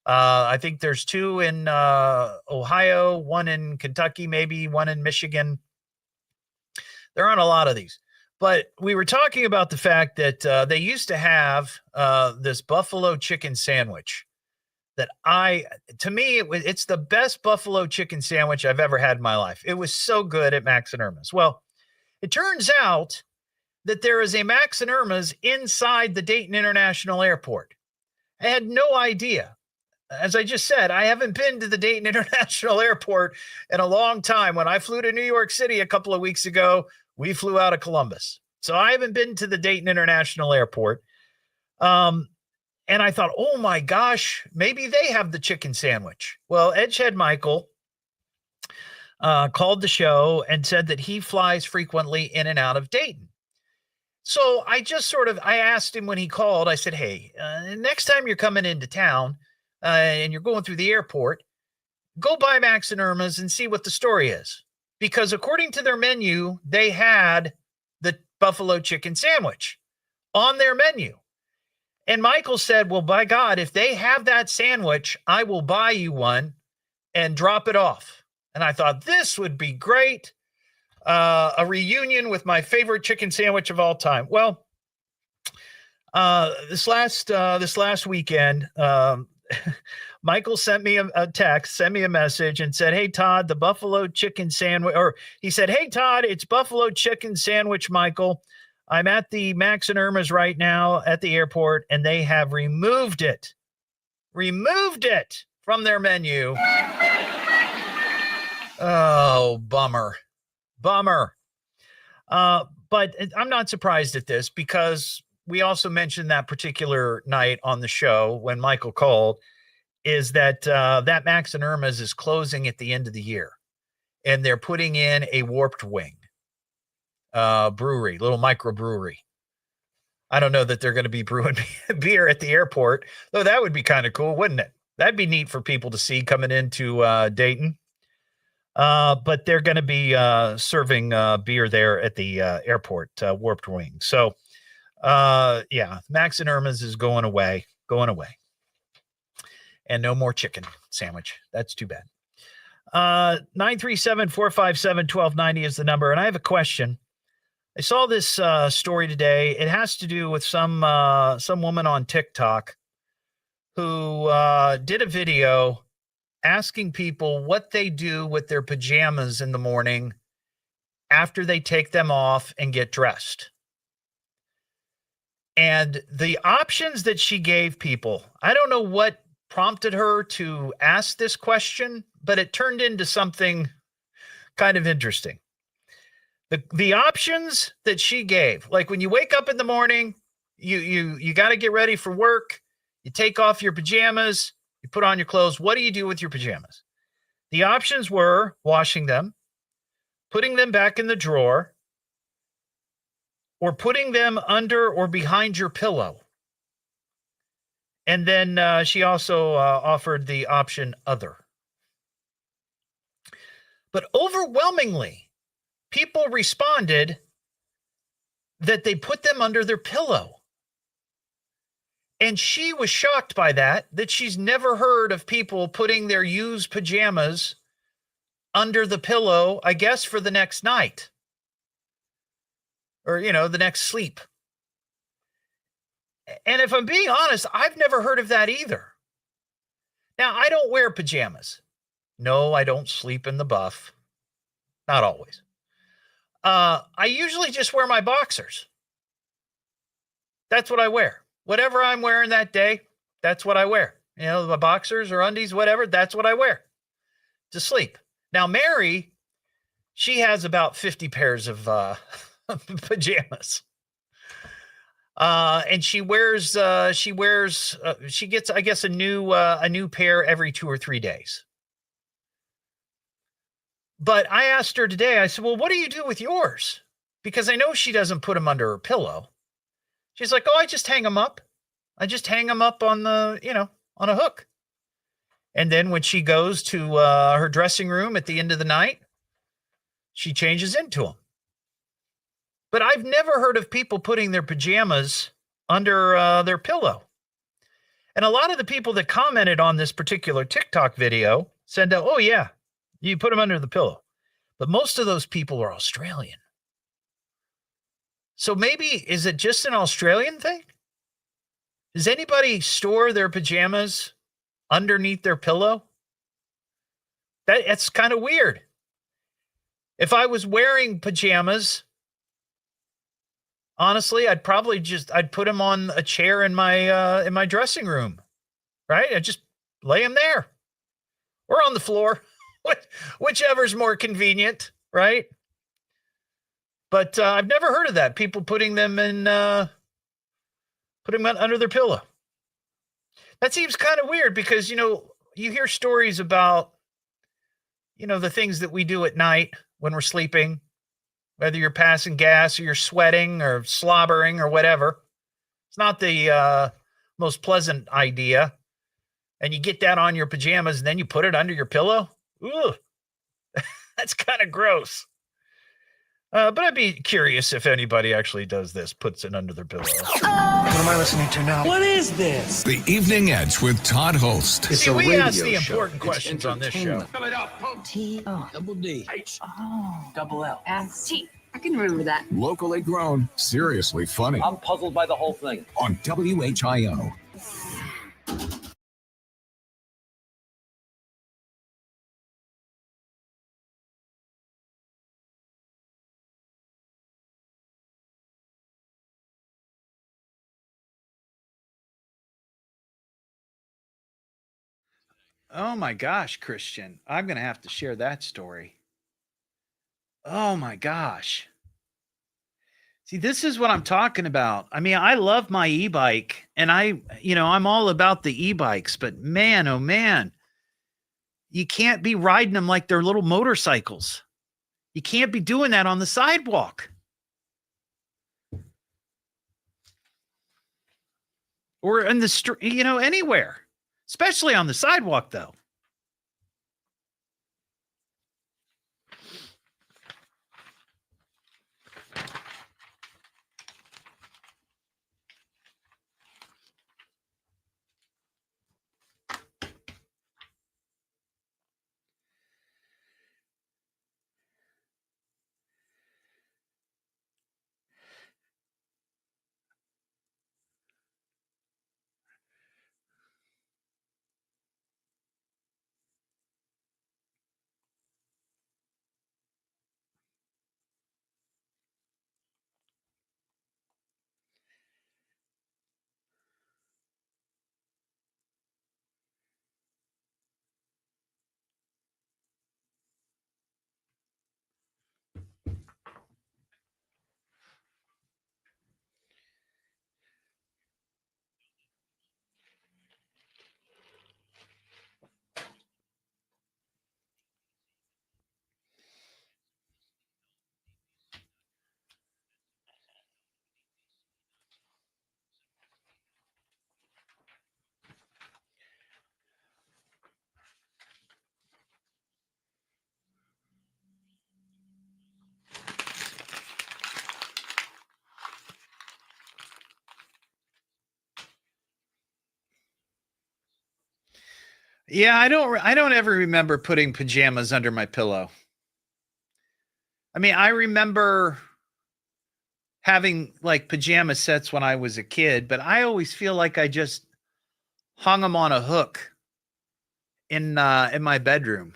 I think there's 2 in Ohio, 1 in Kentucky, maybe 1 in Michigan. There aren't a lot of these. But we were talking about the fact that they used to have this buffalo chicken sandwich that to me, it's the best buffalo chicken sandwich I've ever had in my life. It was so good at Max and Irma's. Well, it turns out that there is a Max and Irma's inside the Dayton International Airport. I had no idea. As I just said, I haven't been to the Dayton International Airport in a long time. When I flew to New York City a couple of weeks ago, we flew out of Columbus. So I haven't been to the Dayton International Airport. And I thought, oh my gosh, maybe they have the chicken sandwich. Well, Edgehead Michael called the show and said that he flies frequently in and out of Dayton. So I just I asked him when he called, I said, hey, next time you're coming into town and you're going through the airport, go by Max and Irma's and see what the story is. Because according to their menu, they had the buffalo chicken sandwich on their menu. And Michael said, well, by God, if they have that sandwich, I will buy you one and drop it off. And I thought this would be great. A reunion with my favorite chicken sandwich of all time. Well, this last weekend, Michael sent me a text, sent me a message and said, hey, Todd, the buffalo chicken sandwich, or he said, hey, Todd, it's buffalo chicken sandwich, Michael. I'm at the Max and Irma's right now at the airport, and they have removed it from their menu. Oh, bummer. But I'm not surprised at this because we also mentioned that particular night on the show when Michael called is that that Max and Irma's is closing at the end of the year, and they're putting in a Warped Wing brewery, little microbrewery. I don't know that they're going to be brewing beer at the airport, though that would be kind of cool, wouldn't it? That'd be neat for people to see coming into Dayton. But they're going to be serving beer there at the airport, Warped Wing. So, yeah, Max and Irma's is going away. And no more chicken sandwich. That's too bad. 937-457-1290 is the number. And I have a question. I saw this story today. It has to do with some woman on TikTok who did a video asking people what they do with their pajamas in the morning after they take them off and get dressed. And the options that she gave people, I don't know what prompted her to ask this question, but it turned into something kind of interesting. The options that she gave, like when you wake up in the morning, you got to get ready for work, you take off your pajamas, you put on your clothes. What do you do with your pajamas? The options were washing them, putting them back in the drawer, or putting them under or behind your pillow. And then she also offered the option other. But overwhelmingly, people responded that they put them under their pillow. And she was shocked by that she's never heard of people putting their used pajamas under the pillow, I guess, for the next night. Or, the next sleep. And if I'm being honest, I've never heard of that either. Now, I don't wear pajamas. No, I don't sleep in the buff. Not always. I usually just wear my boxers. That's what I wear. Whatever I'm wearing that day, that's what I wear. My boxers or undies, whatever, that's what I wear to sleep. Now, Mary, she has about 50 pairs of pajamas. And she gets, I guess, a new pair every 2 or 3 days. But I asked her today, I said, well, what do you do with yours? Because I know she doesn't put them under her pillow. She's like, oh, I just hang them up. I just hang them up on on a hook. And then when she goes to her dressing room at the end of the night, she changes into them. But I've never heard of people putting their pajamas under their pillow. And a lot of the people that commented on this particular TikTok video said, oh, yeah, you put them under the pillow. But most of those people are Australian. So maybe, is it just an Australian thing? Does anybody store their pajamas underneath their pillow? That's kind of weird. If I was wearing pajamas, honestly, I'd put them on a chair in my dressing room, right? I'd just lay them there or on the floor, whichever's more convenient, right? But I've never heard of that. People putting them under their pillow. That seems kind of weird because, you hear stories about, the things that we do at night when we're sleeping, whether you're passing gas or you're sweating or slobbering or whatever. It's not the most pleasant idea. And you get that on your pajamas and then you put it under your pillow. Ooh, that's kind of gross. But I'd be curious if anybody actually does this, puts it under their pillow. What am I listening to now? What is this? The Evening Edge with Todd Hollst. See, we ask the important questions on this show. Fill it up, folks. T-O-double-D-H. Oh. Double L. S-T. I can remember that. Locally grown, seriously funny. I'm puzzled by the whole thing. On WHIO. Oh my gosh, Christian. I'm going to have to share that story. Oh my gosh. See, this is what I'm talking about. I mean, I love my e-bike and I'm all about the e-bikes, but man, oh man, you can't be riding them like they're little motorcycles. You can't be doing that on the sidewalk. Or in the street, anywhere. Especially on the sidewalk, though. Yeah, I don't ever remember putting pajamas under my pillow. I mean, I remember having like pajama sets when I was a kid, but I always feel like I just hung them on a hook in my bedroom.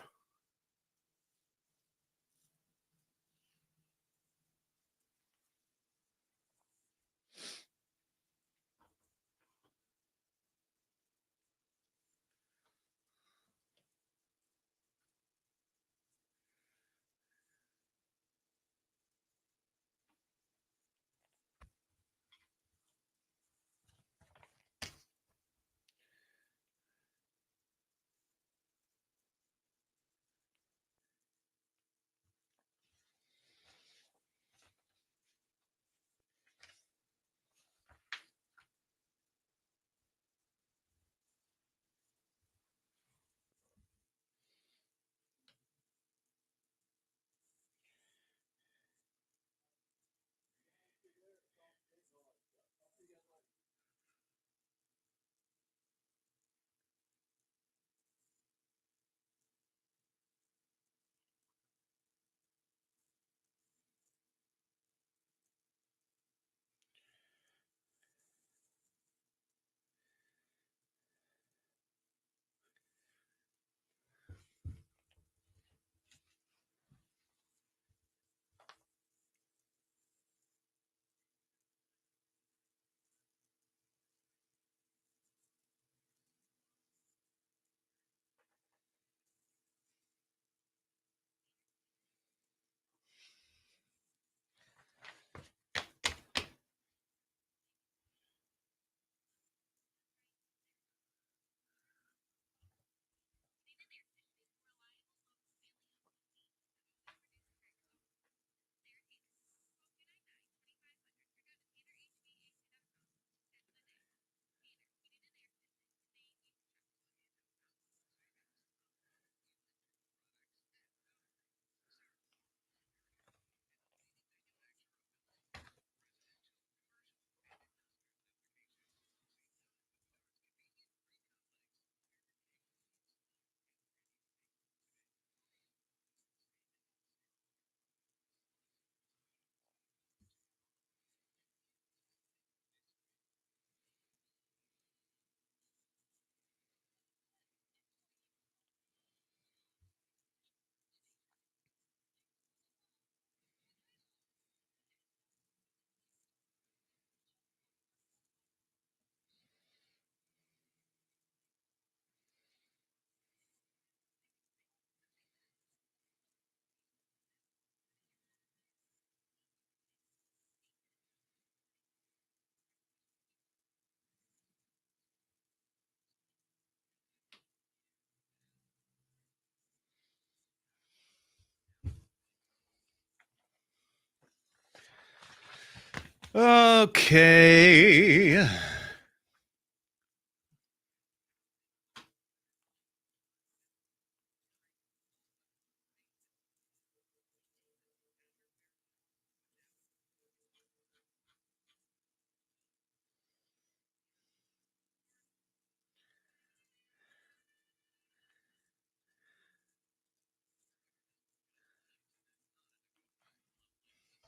Okay.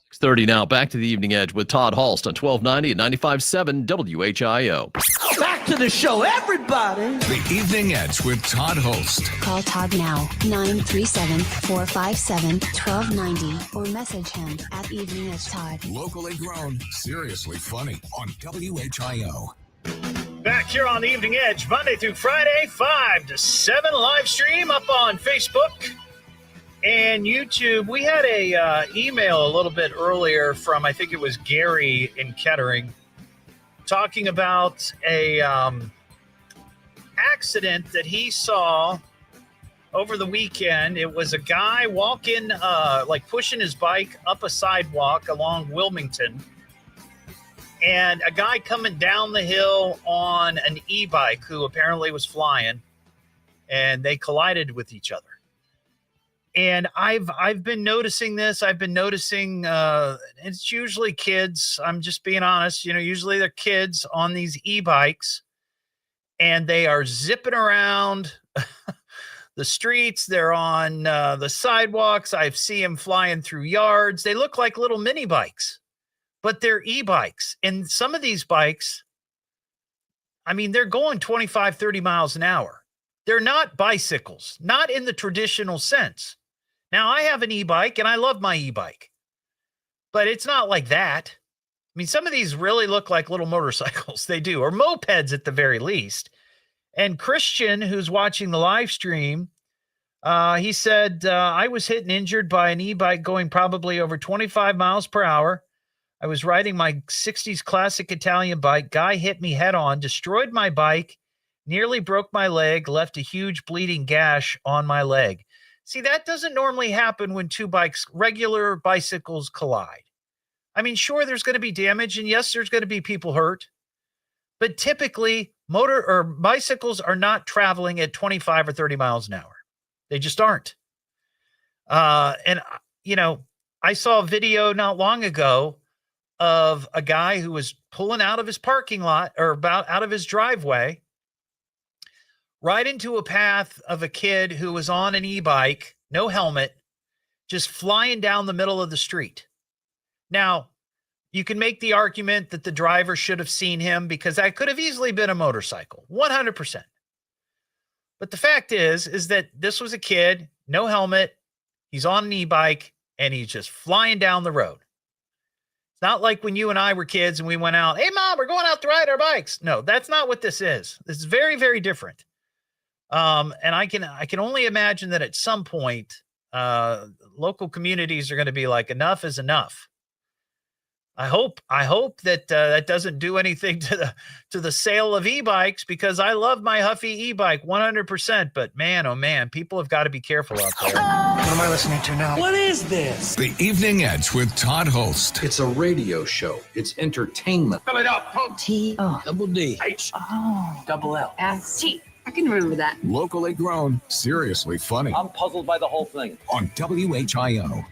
It's 30 now. Back to the Evening Edge with Todd Hollst on 1290 and 95.7 WHIO. Back to the show, everybody. The Evening Edge with Todd Hollst. Call Todd now, 937-457-1290, or message him at Evening Edge Todd. Locally grown, seriously funny on WHIO. Back here on the Evening Edge, Monday through Friday, 5 to 7, live stream up on Facebook and YouTube. We had a email a little bit earlier from, I think it was Gary in Kettering, talking about a accident that he saw over the weekend. It was a guy walking, pushing his bike up a sidewalk along Wilmington, and a guy coming down the hill on an e-bike who apparently was flying, and they collided with each other. And I've been noticing this. I've been noticing it's usually kids. I'm just being honest. Usually they're kids on these e-bikes, and they are zipping around the streets. They're on the sidewalks. I see them flying through yards. They look like little mini bikes, but they're e-bikes. And some of these bikes, I mean, they're going 25, 30 miles an hour. They're not bicycles, not in the traditional sense. Now, I have an e-bike and I love my e-bike, but it's not like that. I mean, some of these really look like little motorcycles. They do, or mopeds at the very least. And Christian, who's watching the live stream, he said, I was hit and injured by an e-bike going probably over 25 miles per hour. I was riding my 60s classic Italian bike. Guy hit me head on, destroyed my bike, nearly broke my leg, left a huge bleeding gash on my leg. See, that doesn't normally happen when two bikes, regular bicycles, collide. I mean, sure, there's going to be damage, and yes, there's going to be people hurt. But typically, motor or bicycles are not traveling at 25 or 30 miles an hour. They just aren't. And, you know, I saw a video not long ago of a guy who was pulling out of his parking lot or about out of his driveway right into a path of a kid who was on an e-bike, no helmet, just flying down the middle of the street. Now, you can make the argument that the driver should have seen him because that could have easily been a motorcycle, 100%. But the fact is that this was a kid, no helmet, he's on an e-bike, and he's just flying down the road. It's not like when you and I were kids and we went out, hey, Mom, we're going out to ride our bikes. No, that's not what this is. This is very, very different. And I can only imagine that at some point, local communities are going to be like, enough is enough. I hope that that doesn't do anything to the sale of e-bikes, because I love my Huffy e-bike 100%. But man, oh man, people have got to be careful out there. What am I listening to now? What is this? The Evening Edge with Todd Hollst. It's a radio show. It's entertainment. Fill it up, folks. T-O-double-D. H. Oh. Double L. S-T. I can remember that. Locally grown, seriously funny. I'm puzzled by the whole thing. On WHIO.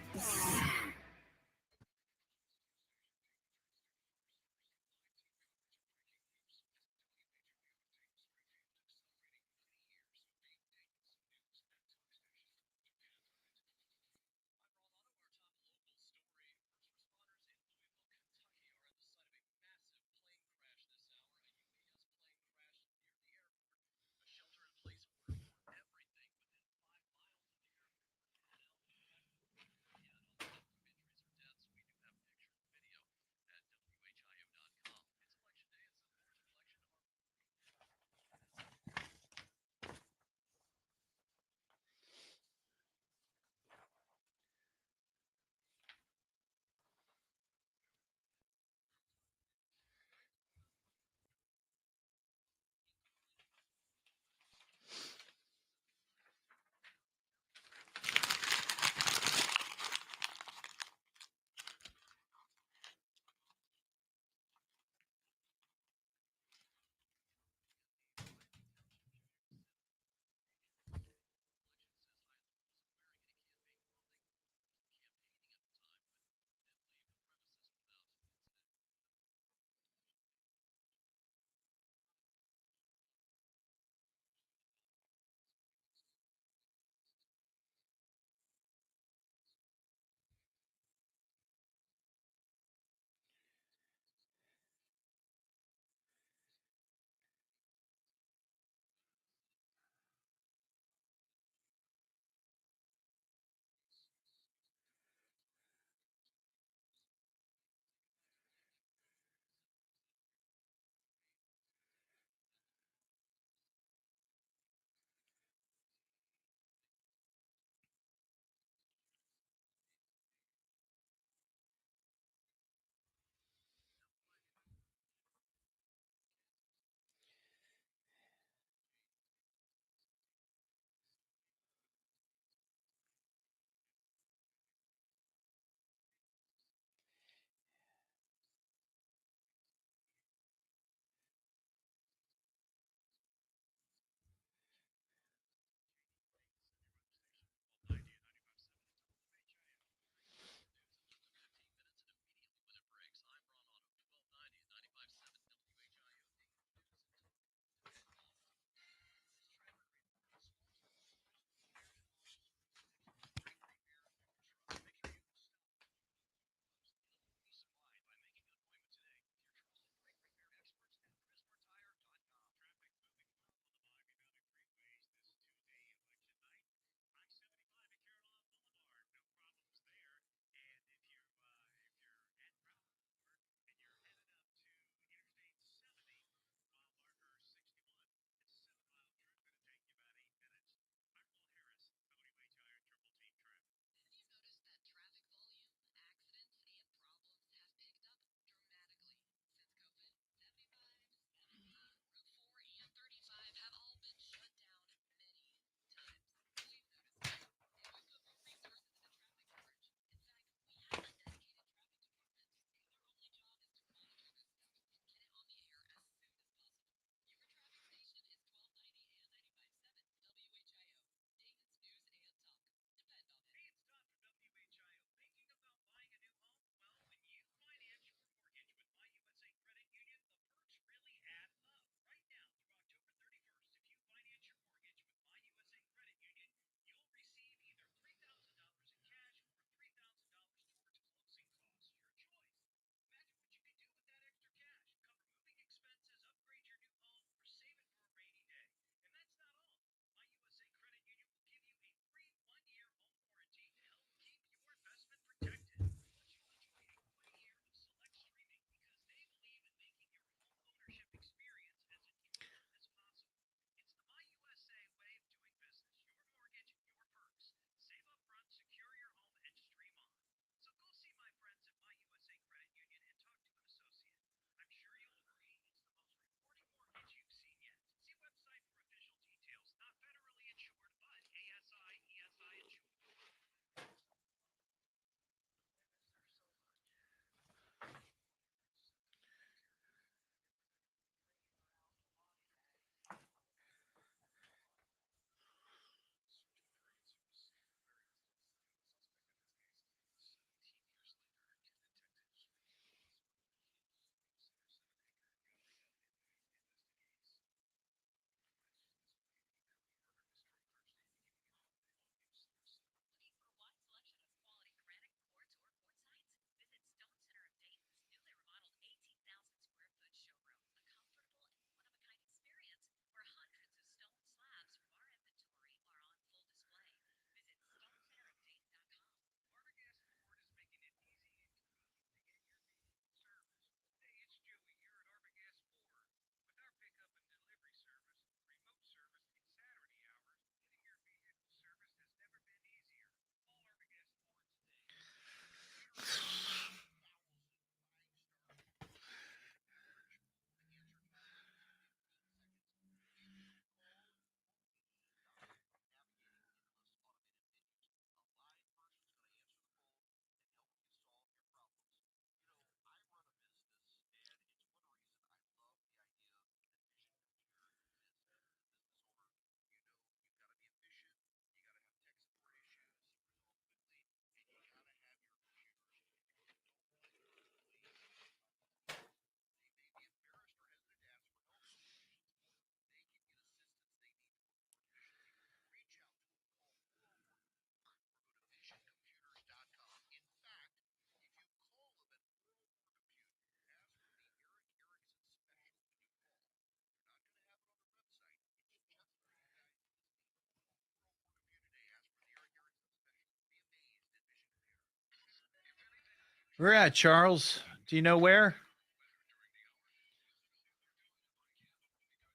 We're at Charles. Do you know where?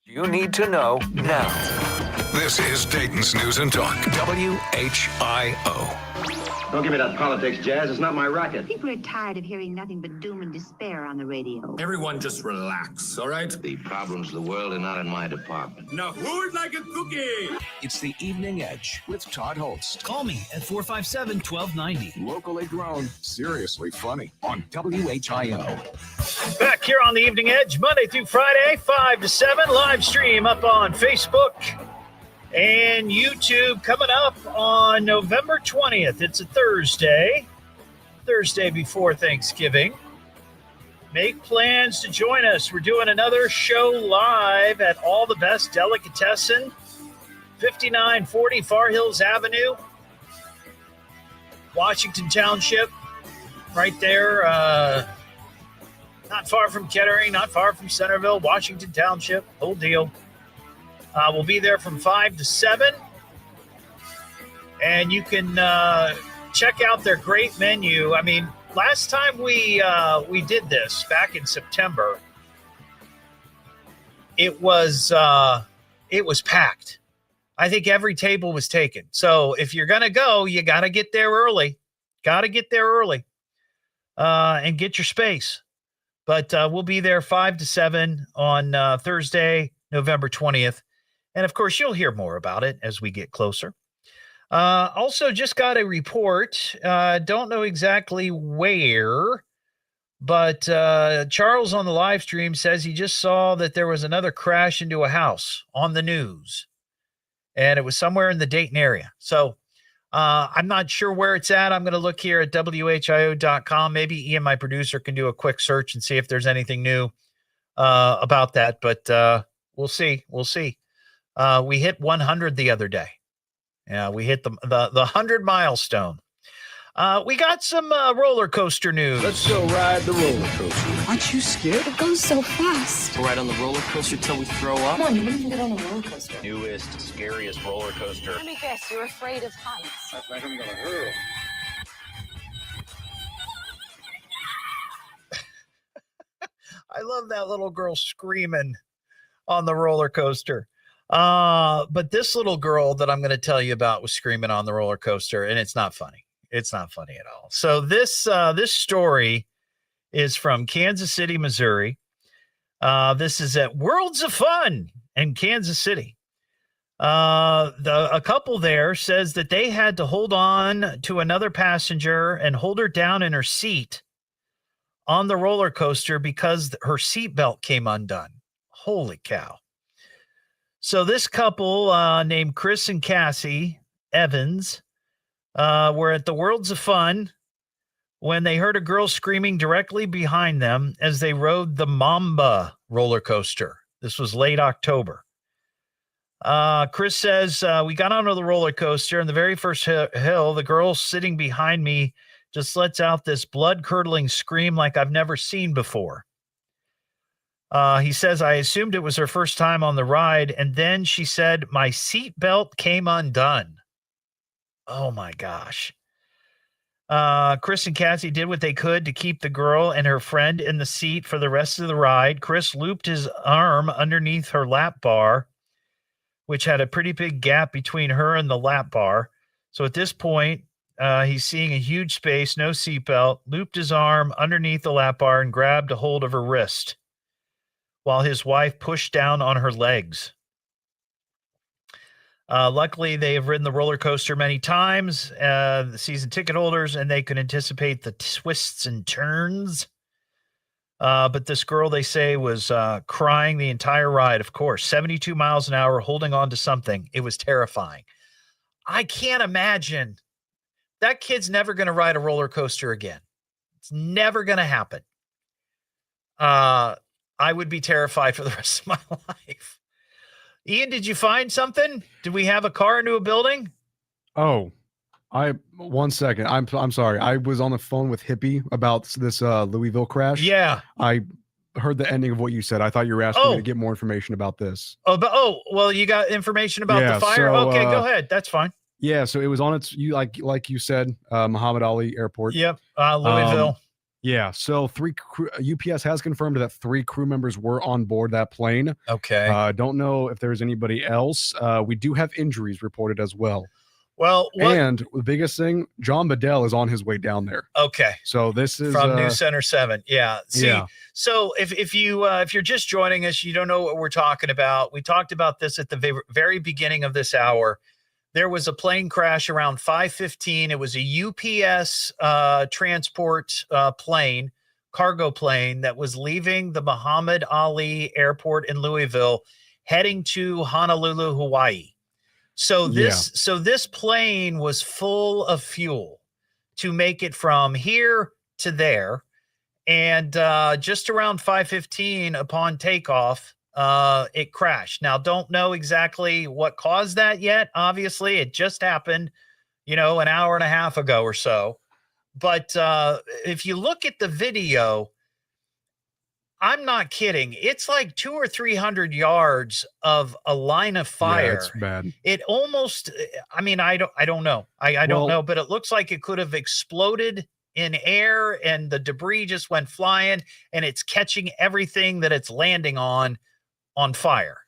You need to know now. This is Dayton's News and Talk, WHIO. Don't give me that politics, Jazz. It's not my racket. People are tired of hearing nothing but doom and despair on the radio. Everyone just relax, all right? The problems of the world are not in my department. Now who'd like a cookie? It's the Evening Edge with Todd Hollst. Call me at 457-1290. Locally grown, seriously funny on WHIO. Back here on the Evening Edge, Monday through Friday, 5 to 7, live stream up on Facebook and YouTube coming up on November 20th. It's a Thursday before Thanksgiving. Make plans to join us. We're doing another show live at All the Best Delicatessen, 5940 Far Hills Avenue, Washington Township, right there, not far from Kettering, not far from Centerville, Washington Township, whole deal. We'll be there from 5 to 7. And you can check out their great menu. I mean, last time we did this back in September, it was packed. I think every table was taken. So if you're going to go, you got to get there early. And get your space. But we'll be there 5 to 7 on Thursday, November 20th. And, of course, you'll hear more about it as we get closer. Also, just got a report. Don't know exactly where, but Charles on the live stream says he just saw that there was another crash into a house on the news. And it was somewhere in the Dayton area. So I'm not sure where it's at. I'm going to look here at WHIO.com. Maybe Ian, my producer, can do a quick search and see if there's anything new about that. But we'll see. We hit 100 the other day. Yeah, we hit the 100 milestone. We got some roller coaster news. Let's go ride the roller coaster. Aren't you scared? It goes so fast. We'll ride on the roller coaster till we throw up. Come on, you wouldn't even get on a roller coaster. Newest, scariest roller coaster. Let me guess, you're afraid of heights. I think I'm gonna hurl. I love that little girl screaming on the roller coaster. But this little girl that I'm going to tell you about was screaming on the roller coaster, and it's not funny. It's not funny at all. So this story is from Kansas City, Missouri. This is at Worlds of Fun in Kansas City. A couple there says that they had to hold on to another passenger and hold her down in her seat on the roller coaster because her seatbelt came undone. Holy cow. So this couple named Chris and Cassie Evans were at the Worlds of Fun when they heard a girl screaming directly behind them as they rode the Mamba roller coaster. This was late October. Chris says, we got onto the roller coaster, and the very first hill, the girl sitting behind me just lets out this blood-curdling scream like I've never seen before. He says, I assumed it was her first time on the ride, and then she said, my seatbelt came undone. Oh, my gosh. Chris and Cassie did what they could to keep the girl and her friend in the seat for the rest of the ride. Chris looped his arm underneath her lap bar, which had a pretty big gap between her and the lap bar. So at this point, he's seeing a huge space, no seatbelt, looped his arm underneath the lap bar and grabbed a hold of her wrist while his wife pushed down on her legs. Luckily, they have ridden the roller coaster many times, the season ticket holders, and they can anticipate the twists and turns. But this girl, they say, was crying the entire ride, of course, 72 miles an hour, holding on to something. It was terrifying. I can't imagine. That kid's never going to ride a roller coaster again. It's never going to happen. I would be terrified for the rest of my life. Ian, did you find something? Did we have a car into a building? Oh, 1 second. I'm sorry. I was on the phone with Hippie about this Louisville crash. Yeah. I heard the ending of what you said. I thought you were asking me to get more information about this. Well, you got information about the fire? So, okay, go ahead. That's fine. Yeah, so it was on its like you said, Muhammad Ali Airport. Yep, Louisville. Yeah, so UPS has confirmed that 3 crew members were on board that plane. Okay. Don't know if there's anybody else. We do have injuries reported as well. Well, and the biggest thing, John Bedell is on his way down there. Okay. So this is from News Center 7. Yeah. See, yeah. So if you're just joining us, you don't know what we're talking about. We talked about this at the very beginning of this hour. There was a plane crash around 5:15. It was a UPS transport plane, cargo plane that was leaving the Muhammad Ali Airport in Louisville, heading to Honolulu, Hawaii. So this plane was full of fuel to make it from here to there. And just around 5:15 upon takeoff, it crashed. Now, don't know exactly what caused that yet. Obviously, it just happened, an hour and a half ago or so. But if you look at the video, I'm not kidding. It's like 200 or 300 yards of a line of fire. Yeah, it's bad. It almost, I don't know. I don't know, but it looks like it could have exploded in air and the debris just went flying and it's catching everything that it's landing on fire.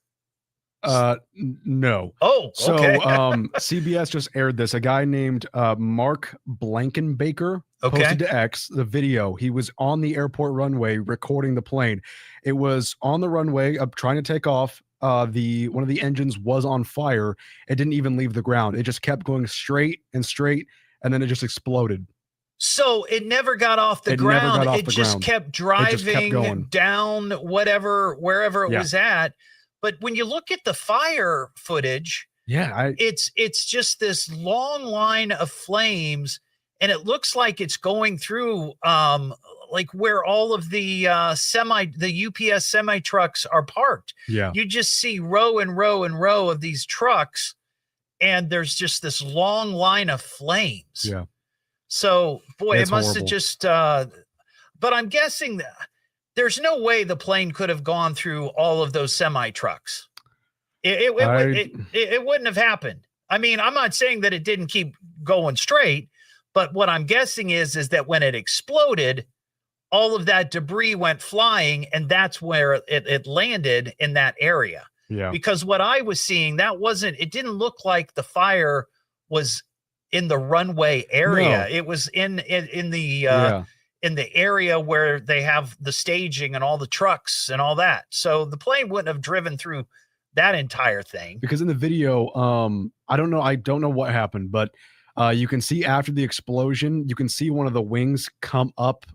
No. Oh, okay. So CBS just aired this. A guy named Mark Blankenbaker posted to X the video. He was on the airport runway recording the plane. It was on the runway trying to take off. One of the engines was on fire. It didn't even leave the ground. It just kept going straight, and then it just exploded. So it never got off the ground. It just kept driving down wherever it was at. But when you look at the fire footage, it's just this long line of flames, and it looks like it's going through like where all of the UPS semi trucks are parked. Yeah, you just see row and row and row of these trucks, and there's just this long line of flames. Yeah. So boy, it's it must horrible. have just. But I'm guessing that. There's no way the plane could have gone through all of those semi trucks. It wouldn't have happened. I mean, I'm not saying that it didn't keep going straight, but what I'm guessing is that when it exploded, all of that debris went flying, and that's where it landed in that area. Yeah. Because what I was seeing, it didn't look like the fire was in the runway area. No. It was in the area where they have the staging and all the trucks and all that. So the plane wouldn't have driven through that entire thing. Because in the video, I don't know what happened, but you can see after the explosion, you can see one of the wings come up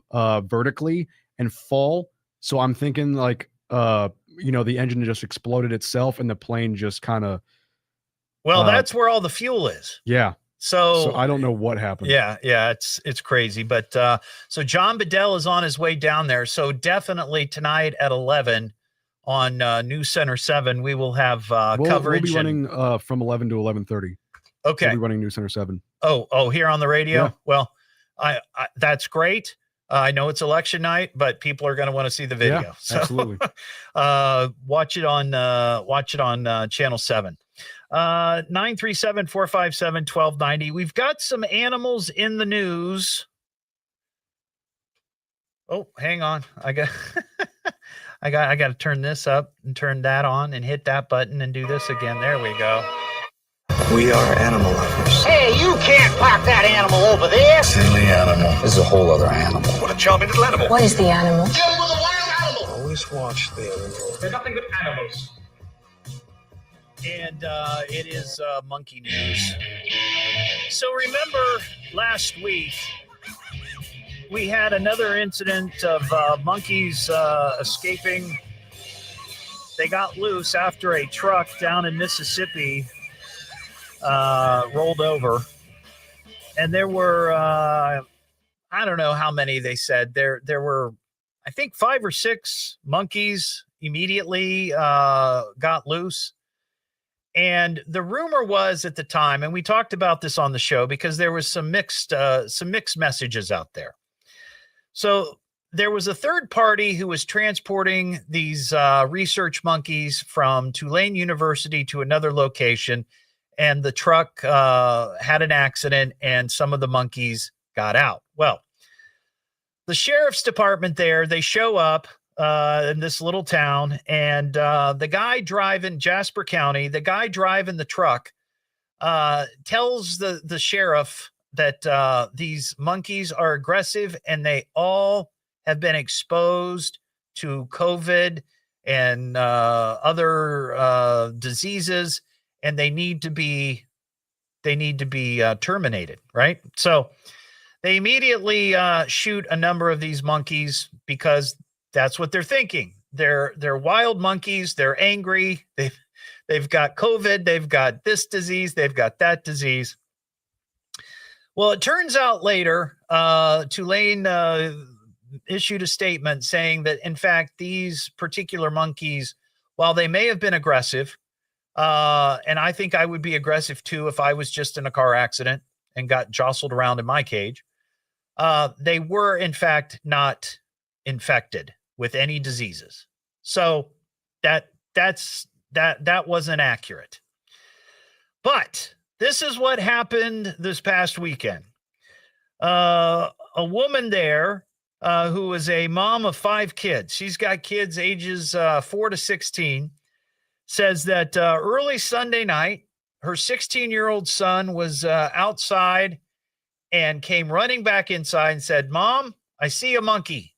vertically and fall. So I'm thinking like, the engine just exploded itself and the plane just kind of. Well, that's where all the fuel is. Yeah. So I don't know what happened. Yeah, it's crazy. But so John Bedell is on his way down there. So definitely tonight at 11 on News Center 7, we will have coverage. We'll be running from 11 to 11:30. Okay. We'll be running News Center 7. Oh, here on the radio? Yeah. Well, I that's great. I know it's election night, but people are going to want to see the video. Yeah, so, absolutely. Watch it on Channel 7. 937-457-1290. We've got some animals in the news. Oh, hang on. I got to turn this up and turn that on and hit that button and do this again. There we go. We are animal lovers. Hey, you can't park that animal over there. Silly animal. This is a whole other animal. What a charming little animal. What is the animal? Dealing with a wild animal. Always watch the animal. There's nothing but animals. And it is monkey news. So remember last week, we had another incident of monkeys escaping. They got loose after a truck down in Mississippi rolled over. And there were, I don't know how many they said. There were, I think, 5 or 6 monkeys immediately got loose. And the rumor was at the time, and we talked about this on the show because there was some mixed messages out there. So there was a third party who was transporting these research monkeys from Tulane University to another location, and the truck had an accident, and some of the monkeys got out. Well, the sheriff's department there, they show up in this little town, and the guy driving Jasper County, the guy driving the truck, tells the sheriff that these monkeys are aggressive and they all have been exposed to COVID and other diseases, and they need to be terminated, right? So they immediately shoot a number of these monkeys because that's what they're thinking. They're wild monkeys. They're angry. They've got COVID. They've got this disease. They've got that disease. Well, it turns out later, Tulane issued a statement saying that, in fact, these particular monkeys, while they may have been aggressive, and I think I would be aggressive too if I was just in a car accident and got jostled around in my cage, they were, in fact, not infected with any diseases. So that wasn't accurate. But this is what happened this past weekend. A woman there who is a mom of 5 kids, she's got kids ages 4 to 16, says that early Sunday night, her 16-year-old son was outside and came running back inside and said, "Mom, I see a monkey."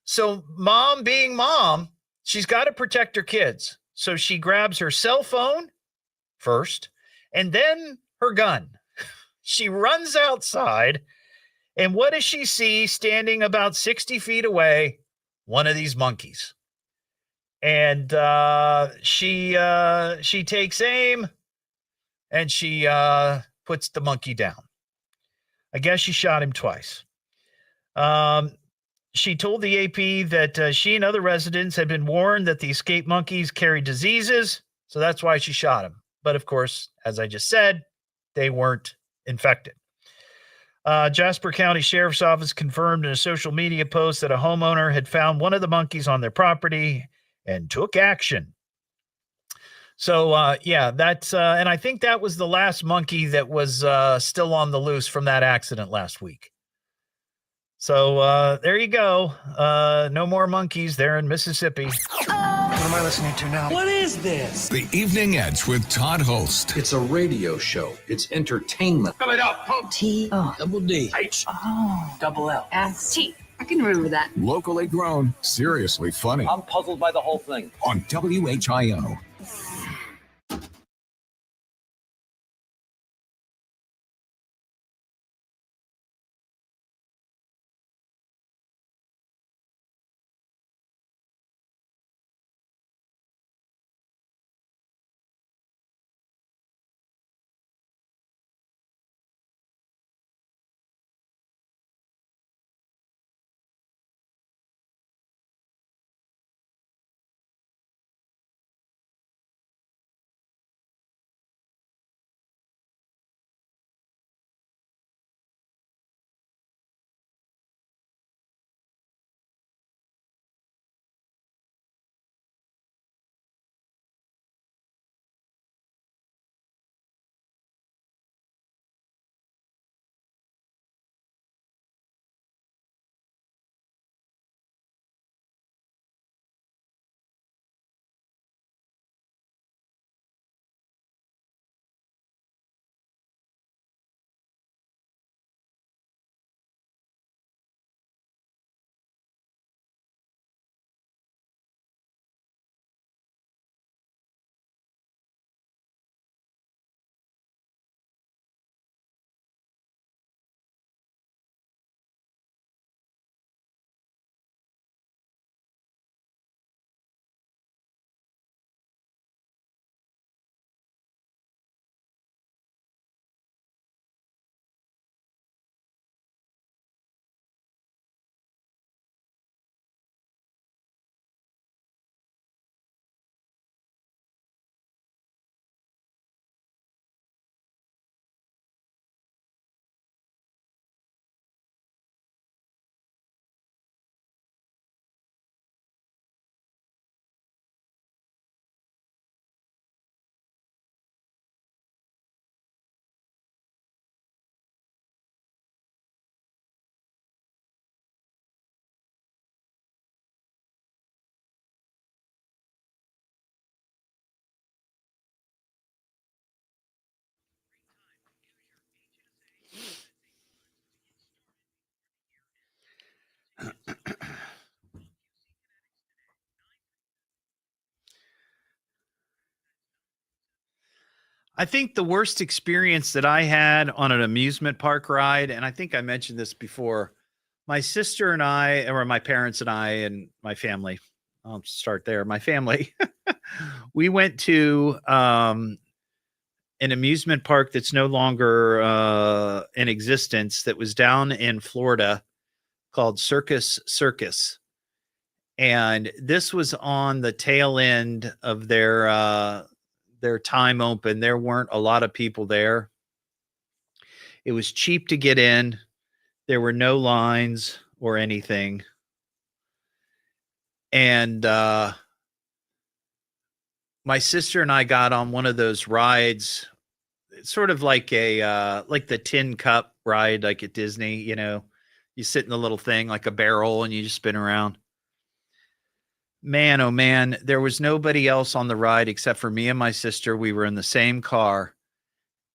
So mom being mom, she's got to protect her kids. So she grabs her cell phone first and then her gun. She runs outside, and what does she see standing about 60 feet away? One of these monkeys. And she takes aim and she puts the monkey down. I guess she shot him twice. She told the AP that she and other residents had been warned that the escaped monkeys carry diseases, so that's why she shot him. But of course, as I just said, they weren't infected. Jasper County Sheriff's Office confirmed in a social media post that a homeowner had found one of the monkeys on their property and took action. So, yeah, that's and I think that was the last monkey that was still on the loose from that accident last week. So there you go. No more monkeys there in Mississippi. What am I listening to now? What is this? The Evening Edge with Todd Hollst. It's a radio show. It's entertainment. Fill it up, Pope. T-double-D. Double-L. S-T. I can remember that. Locally grown, seriously funny. I'm puzzled by the whole thing. On WHIO. I think the worst experience that I had on an amusement park ride, and I think I mentioned this before, my sister and I, or my parents and I, and my family, I'll start there. My family, we went to an amusement park that's no longer in existence that was down in Florida called Circus. And this was on the tail end of their time open. There weren't a lot of people there. It was cheap to get in. There were no lines or anything. And my sister and I got on one of those rides. It's sort of like like the tin cup ride, like at Disney, you know, you sit in the little thing like a barrel and you just spin around. Man, oh man, there was nobody else on the ride except for me and my sister. We were in the same car.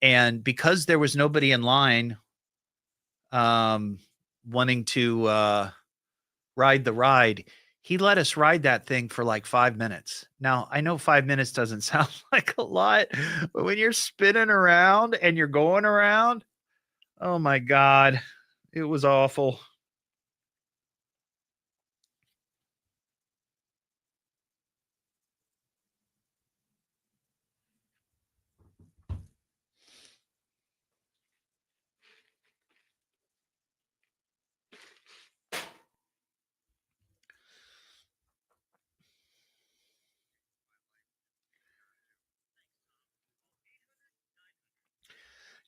And because there was nobody in line wanting to ride the ride, he let us ride that thing for like 5 minutes. Now, I know 5 minutes doesn't sound like a lot, but when you're spinning around and you're going around, oh my God, it was awful.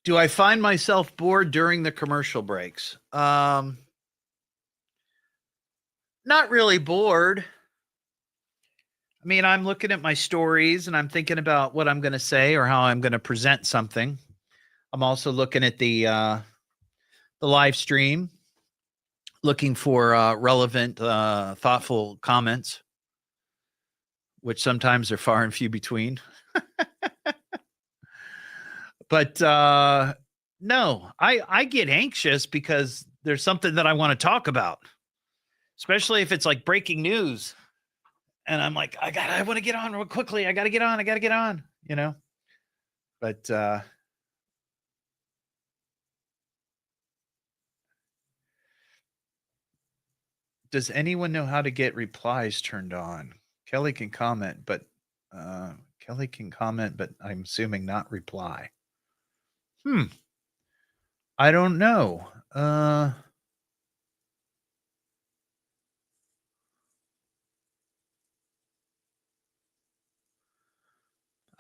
Do I find myself bored during the commercial breaks? Not really bored. I mean, I'm looking at my stories and I'm thinking about what I'm going to say or how I'm going to present something. I'm also looking at the live stream, looking for relevant, thoughtful comments, which sometimes are far and few between. But no, I get anxious because there's something that I want to talk about, especially if it's like breaking news. And I'm like, I want to get on real quickly. I got to get on, you know. But does anyone know how to get replies turned on? Kelly can comment, but I'm assuming not reply. I don't know. I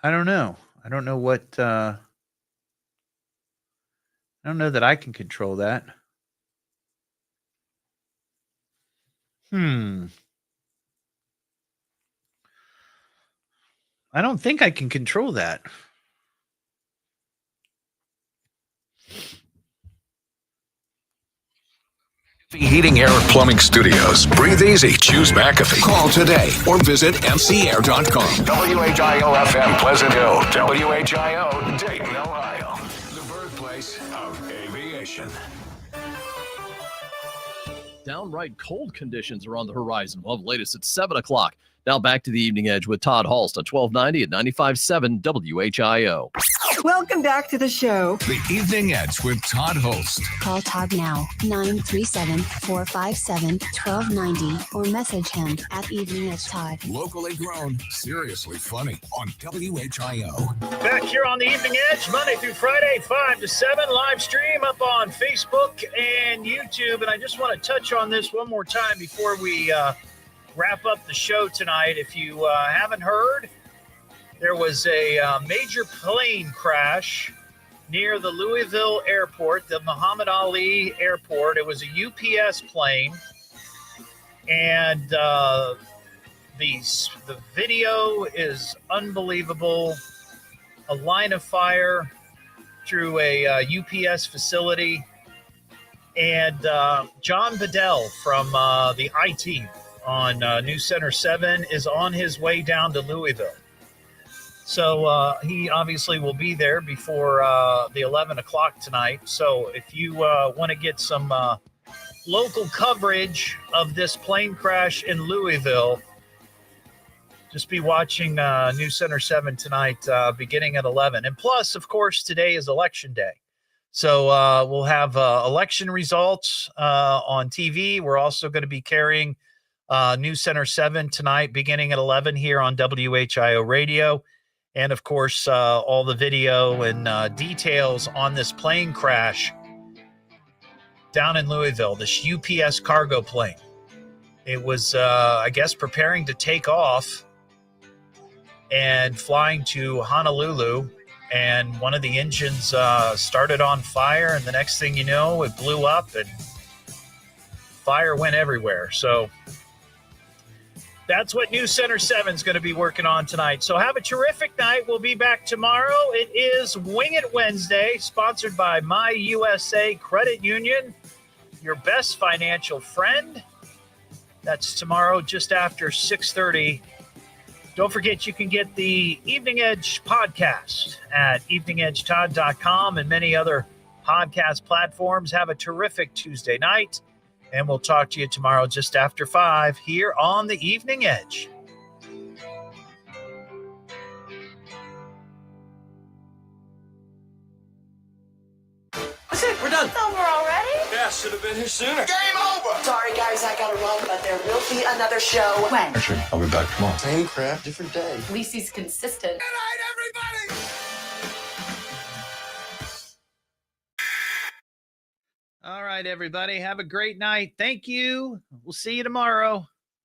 don't know. I don't know what I don't know that I can control that. I don't think I can control that. Heating, Air, and Plumbing Studios. Breathe easy. Choose McAfee. Call today or visit mcair.com. WHIO FM Pleasant Hill. WHIO Dayton, Ohio. The birthplace of aviation. Downright cold conditions are on the horizon. We'll have the latest at 7 o'clock. Now back to the Evening Edge with Todd Hollst at 1290 at 95.7 WHIO. Welcome back to the show. The Evening Edge with Todd Hollst. Call Todd now, 937-457-1290, or message him at Evening Edge Todd. Locally grown, seriously funny on WHIO. Back here on the Evening Edge, Monday through Friday, 5 to 7, live stream up on Facebook and YouTube. And I just want to touch on this one more time before we wrap up the show tonight. If you haven't heard, there was a major plane crash near the Louisville airport, the Muhammad Ali airport. It was a UPS plane, and the video is unbelievable. A line of fire through a UPS facility, and John Bedell from the I-Team on News Center 7 is on his way down to Louisville. So he obviously will be there before the 11 o'clock tonight. So if you want to get some local coverage of this plane crash in Louisville, just be watching News Center 7 tonight, beginning at 11. And plus, of course, today is Election Day. So we'll have election results on TV. We're also going to be carrying News Center 7 tonight, beginning at 11 here on WHIO Radio. And, of course, all the video and details on this plane crash down in Louisville, this UPS cargo plane. It was, I guess, preparing to take off and flying to Honolulu. And one of the engines started on fire. And the next thing you know, it blew up and fire went everywhere. So that's what News Center 7 is going to be working on tonight. So have a terrific night. We'll be back tomorrow. It is Wing It Wednesday, sponsored by My USA Credit Union, your best financial friend. That's tomorrow just after 6:30. Don't forget you can get the Evening Edge podcast at eveningedgetodd.com and many other podcast platforms. Have a terrific Tuesday night. And we'll talk to you tomorrow just after 5 here on the Evening Edge. That's it. We're done. It's over already? Yeah, should have been here sooner. Game over! Sorry, guys, I gotta run, but there will be another show. When? Actually, I'll be back tomorrow. Same crap, different day. At least he's consistent. Good night, everybody! All right, everybody. Have a great night. Thank you. We'll see you tomorrow.